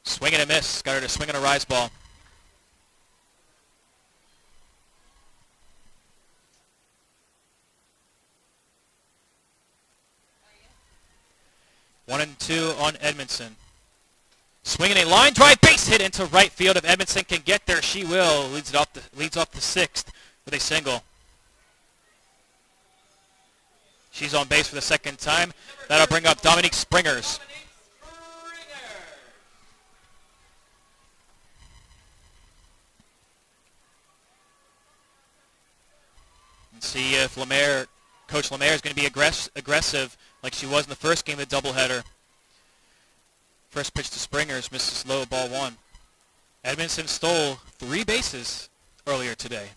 Swing and a miss. Got her to swing on a rise ball. One and two on Edmondson. Swinging a line drive base hit into right field. If Edmondson can get there, she will. Leads off the sixth with a single. She's on base for the second time. That'll bring up Dominique Springers. And see if Coach Lemaire is going to be aggressive like she was in the first game of the doubleheader. First pitch to Springers, misses low, ball one. Edmondson stole 3 bases earlier today.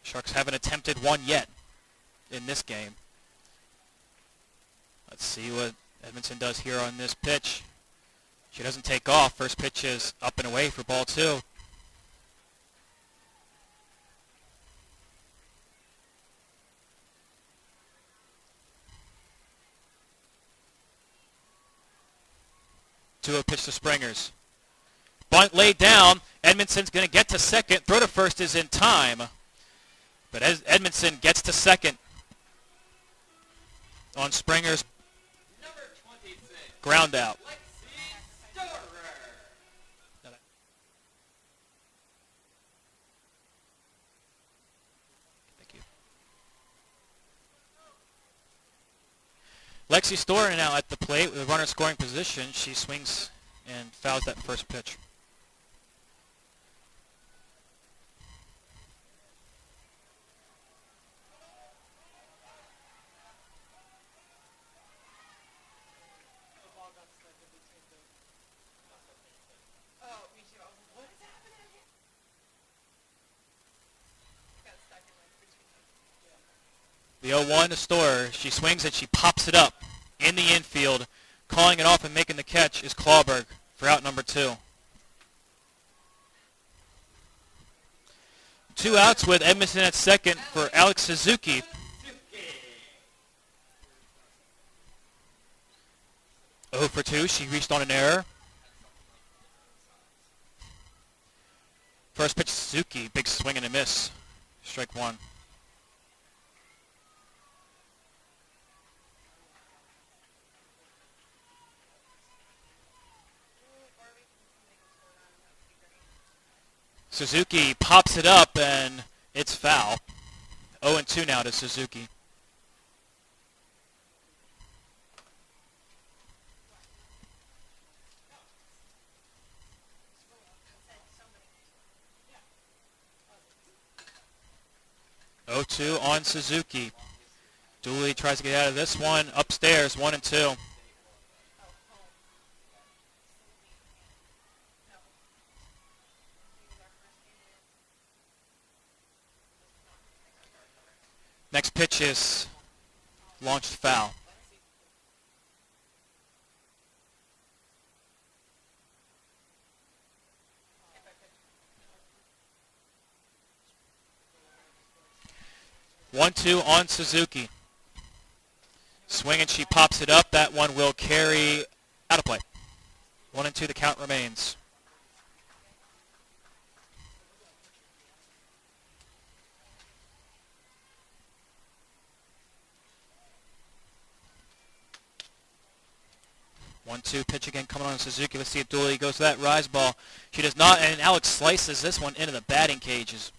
Sharks haven't attempted one yet in this game. Let's see what Edmondson does here on this pitch. She doesn't take off. First pitch is up and away for ball two. To a pitch to Springers. Bunt laid down. Edmondson's going to get to second. Throw to first is in time. But as Edmondson gets to second on Springers. Ground out. Thank you. Lexi Store now at the plate with a runner scoring position. She swings and fouls that first pitch. The ball got stuck in between the. Oh, me too. I was like, what is happening here? It got stuck in like between the. Yeah. The 0-1 to Store. She swings and she pops it up in the infield. Calling it off and making the catch is Clawberg for out number 2. 2 outs with Edmondson at second for Alex Suzuki. 0 for 2. She reached on an error. First pitch Suzuki. Big swing and a miss. Strike 1. Suzuki pops it up and it's foul. 0-2 now to Suzuki. Oh, 2 on Suzuki. Dooley tries to get out of this one. Upstairs, 1-2. Next pitch is launched foul. One, 2 on Suzuki. Swing and she pops it up. That one will carry out of play. 1-2 the count remains. One-two pitch again coming on Suzuki. Let's see if Dooley goes to that rise ball. She does not, and Alex slices this one into the batting cages.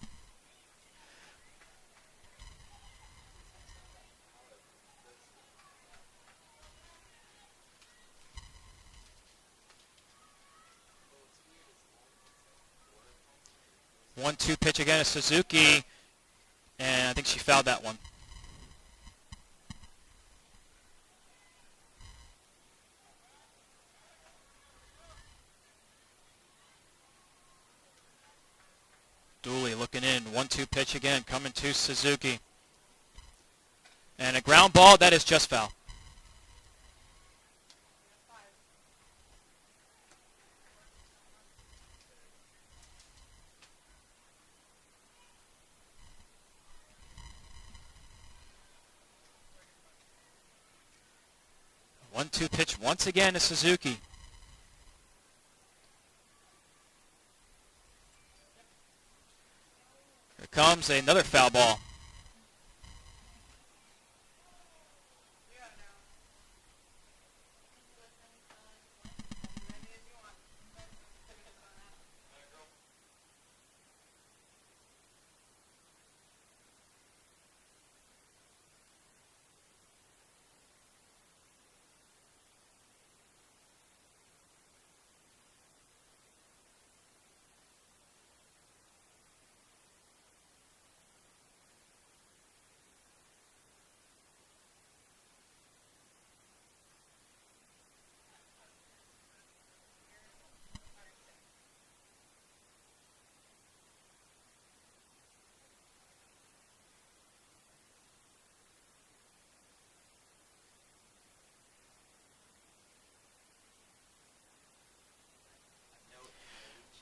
One-two pitch again to Suzuki, and I think she fouled that one. Dooley looking in. 1-2 pitch again coming to Suzuki. And a ground ball, that is just foul. One-two pitch once again to Suzuki. Here comes another foul ball.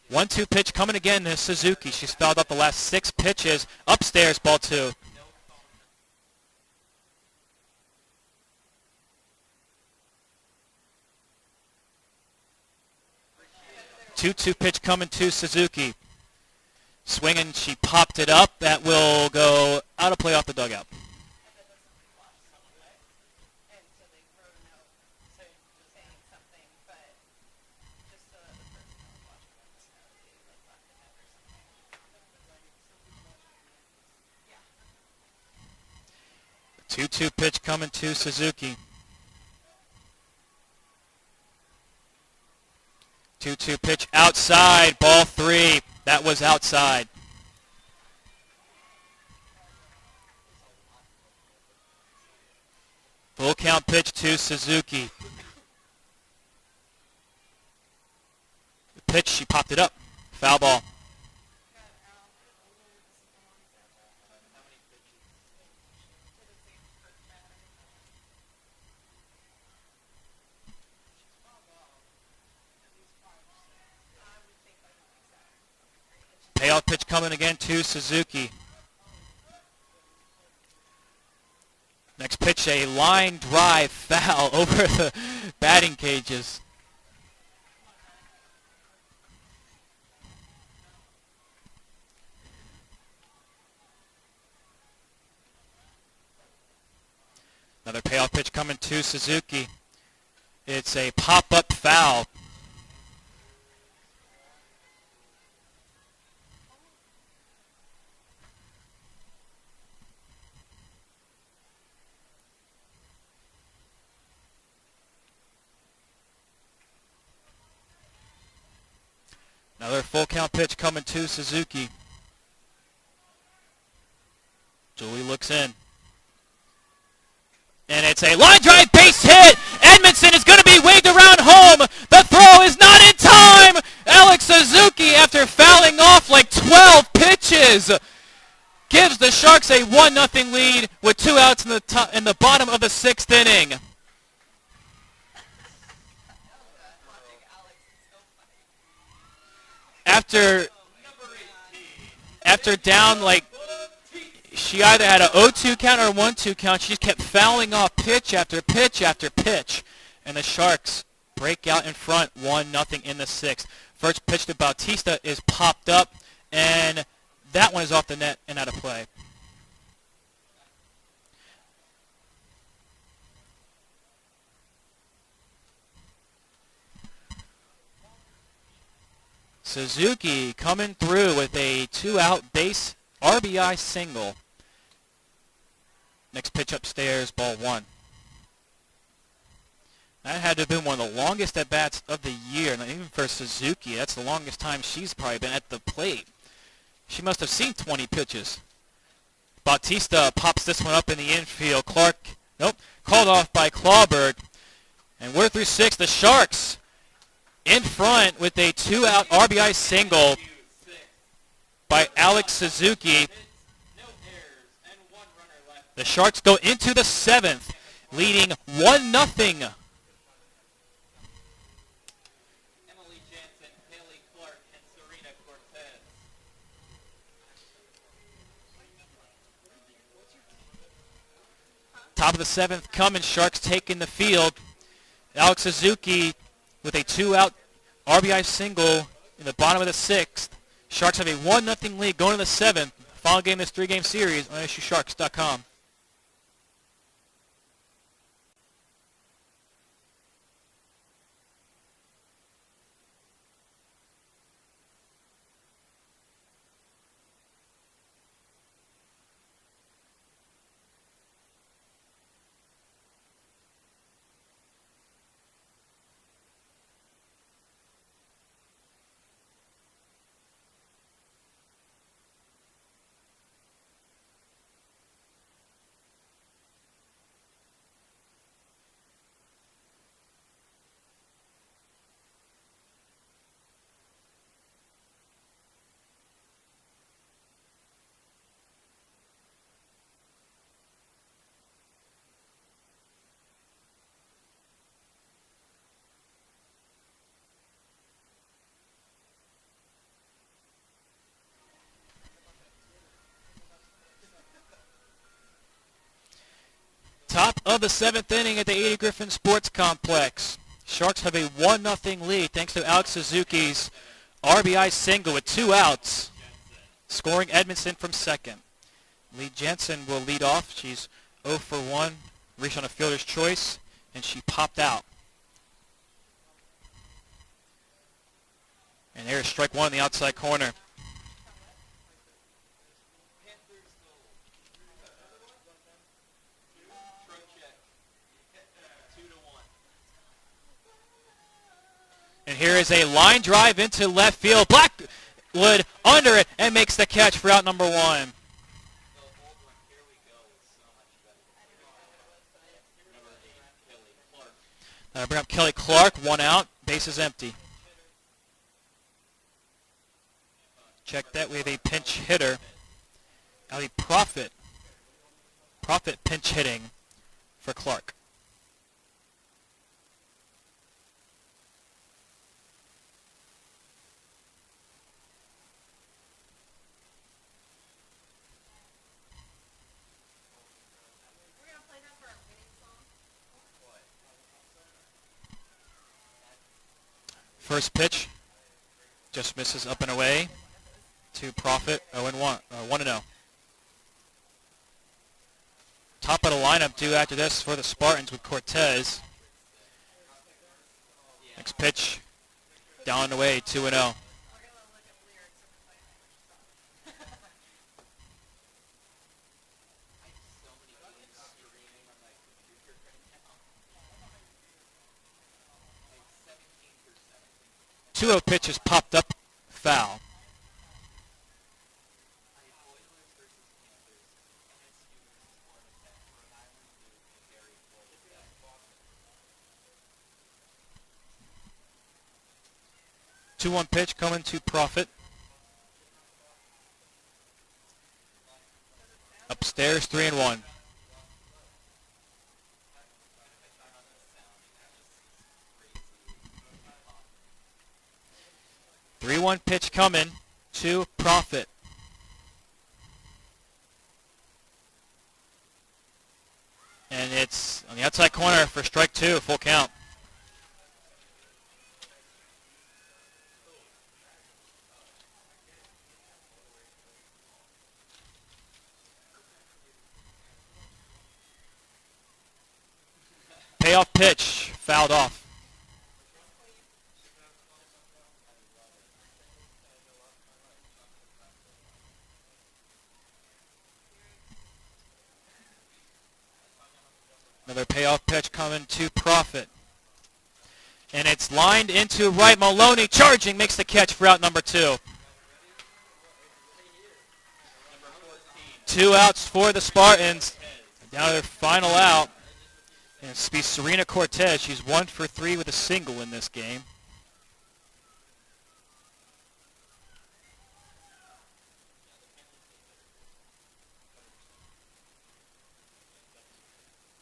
One-two pitch coming again to Suzuki. She's fouled up the last 6 pitches. Upstairs, ball 2. 2-2 pitch coming to Suzuki. Swinging, she popped it up. That will go out of play off the dugout. Two-two pitch coming to Suzuki. 2-2 pitch outside. Ball 3. That was outside. Full count pitch to Suzuki. The pitch, she popped it up. Foul ball. Payoff pitch coming again to Suzuki. Next pitch, a line drive foul over the batting cages. Another payoff pitch coming to Suzuki. It's a pop-up foul. Another full count pitch coming to Suzuki. Julie looks in. And it's a line drive base hit. Edmondson is going to be waved around home. The throw is not in time. Alex Suzuki, after fouling off like 12 pitches, gives the Sharks a 1-0 lead with 2 outs in the bottom of the 6th inning. After down, like, she either had an 0-2 count or a 1-2 count. She just kept fouling off pitch after pitch after pitch. And the Sharks break out in front 1-0 in the 6th. First pitch to Bautista is popped up, and that one is off the net and out of play. Suzuki coming through with a 2-out base RBI single. Next pitch upstairs, ball 1. That had to have been one of the longest at-bats of the year. And even for Suzuki, that's the longest time she's probably been at the plate. She must have seen 20 pitches. Bautista pops this one up in the infield. Clark, nope, called off by Clawberg. And we're through 6. The Sharks in front with a 2-out RBI single by Alex Suzuki. The Sharks go into the 7th, leading 1-0. Top of the 7th coming, Sharks taking the field. Alex Suzuki with a 2-out RBI single in the bottom of the 6th. Sharks have a 1-0 lead going to the 7th. Final game of this 3-game series on SUSharks.com. Top of the 7th inning at the 80 Griffin Sports Complex. Sharks have a 1-0 lead thanks to Alex Suzuki's RBI single with 2 outs, scoring Edmondson from second. Lee Jensen will lead off. She's 0 for 1, reached on a fielder's choice, and she popped out. And there's strike 1 in the outside corner. And And here is a line drive into left field. Blackwood under it and makes the catch for out number 1. The old one, here we go, is so much better. Number 8, Kelly Clark. Bring up Kelly Clark, 1 out, bases empty. Check that, we have a pinch hitter. Ali Profit pinch hitting for Clark. We're gonna play that for our winning song. First pitch, just misses up and away to Profit, 0-1, 1-0. Top of the lineup due after this for the Spartans with Cortez. Next pitch, down and away, 2-0. We're gonna look at lyrics and play an English song. I have so many games streaming on my computer right now. Like 17%. 2-0 pitch is popped up, foul. I have Oilers versus Panthers, MSU versus Florida Tech, Rhode Island Duke, Gary Florida Tech. 2-1 pitch coming to Profit. Upstairs, 3-1. 3-1 pitch coming to Profit. And it's on the outside corner for strike 2, full count. Payoff pitch, fouled off. Another payoff pitch coming to Profit. And it's lined into right. Maloney charging, makes the catch for out number 2. Number 14. 2 outs for the Spartans. Down to their final out. And it's be Serena Cortez. She's 1 for 3 with a single in this game.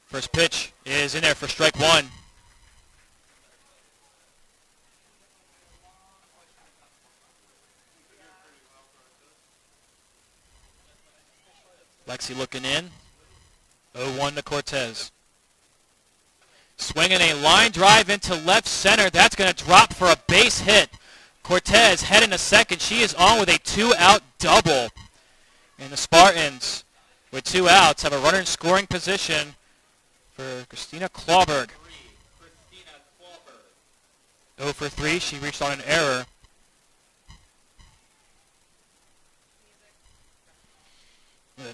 First pitch is in there for strike 1. Lexi looking in. 0-1 to Cortez. Swinging a line drive into left center. That's going to drop for a base hit. Cortez heading to second. She is on with a 2-out double. And the Spartans, with 2 outs, have a runner in scoring position for Christina Clawberg. 0 for 3. She reached on an error.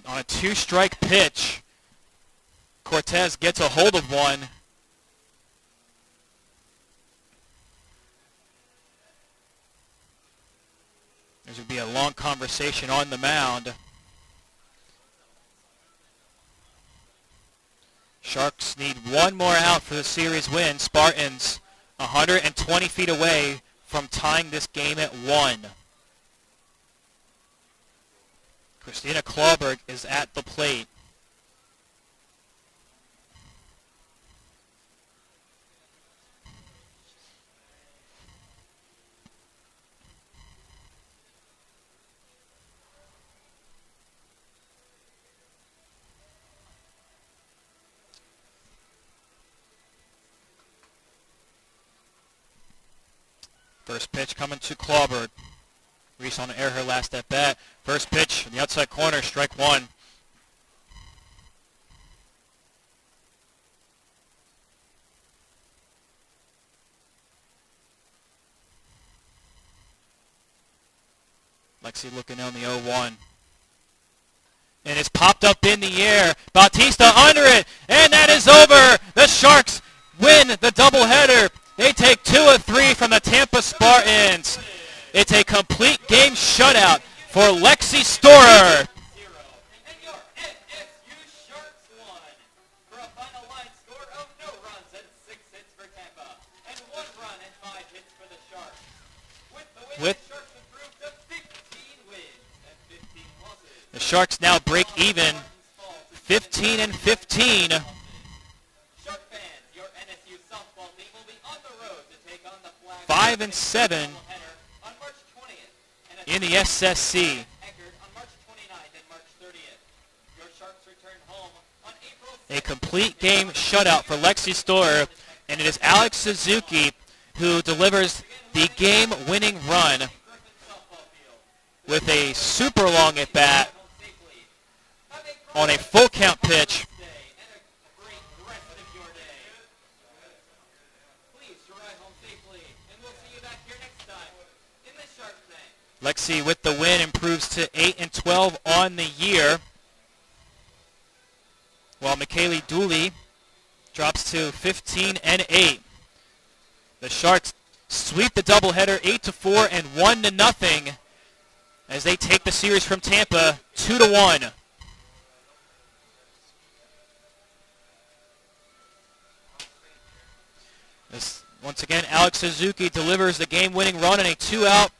On a 2-strike pitch, Cortez gets a hold of one. There's going to be a long conversation on the mound. Sharks need 1 more out for the series win. Spartans 120 feet away from tying this game at 1. Christina Clawberg is at the plate. First pitch coming to Clawberg. Reese on the air her last at bat. First pitch in the outside corner, strike 1. Lexi looking on the 0-1. And it's popped up in the air. Bautista under it, and that is over. The Sharks win the doubleheader. They take 2 of 3 from the Tampa Spartans. It's a complete game shutout for Lexi Storer. 0. And your NSU Sharks won for a final line score of no runs and 6 hits for Tampa and 1 run and 5 hits for the Sharks. With the win, the Sharks improved to 15 wins and 15 losses. The Sharks now break even, 15 and 15. Shark fans, your NSU softball team will be on the road to take on the Flag 5 and 7 on March 20th. in the SSC. Eckerd on March 29th and March 30th. Your Sharks return home on April 6th. A complete game shutout for Lexi Storer, and it is Alex Suzuki who delivers the game-winning run with a super long at-bat on a full count pitch. Lexi with the win improves to 8 and 12 on the year, while McKaylee Dooley drops to 15 and 8. The Sharks sweep the doubleheader 8-4 and 1-0 as they take the series from Tampa 2-1. Once again, Alex Suzuki delivers the game-winning run in a 2-out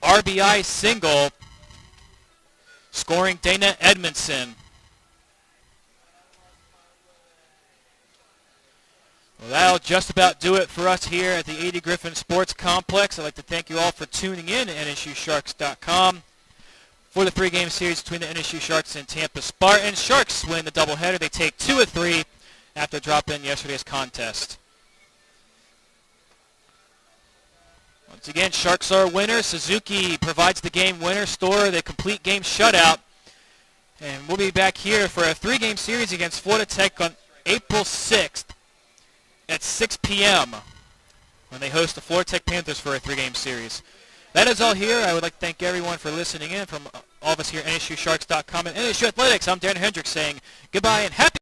RBI single, scoring Dana Edmondson. Well, that'll just about do it for us here at the A.D. Griffin Sports Complex. I'd like to thank you all for tuning in to NSUSharks.com for the 3-game series between the NSU Sharks and Tampa Spartans. Sharks win the doubleheader. They take 2 of 3 after dropping yesterday's contest. Once again, Sharks are winners. Suzuki provides the game winner. Storer the complete game shutout. And we'll be back here for a 3-game series against Florida Tech on April 6th at 6 p.m. when they host the Florida Tech Panthers for a 3-game series. That is all here. I would like to thank everyone for listening in. From all of us here at NSUSharks.com and NSU Athletics, I'm Darren Hendricks saying goodbye and happy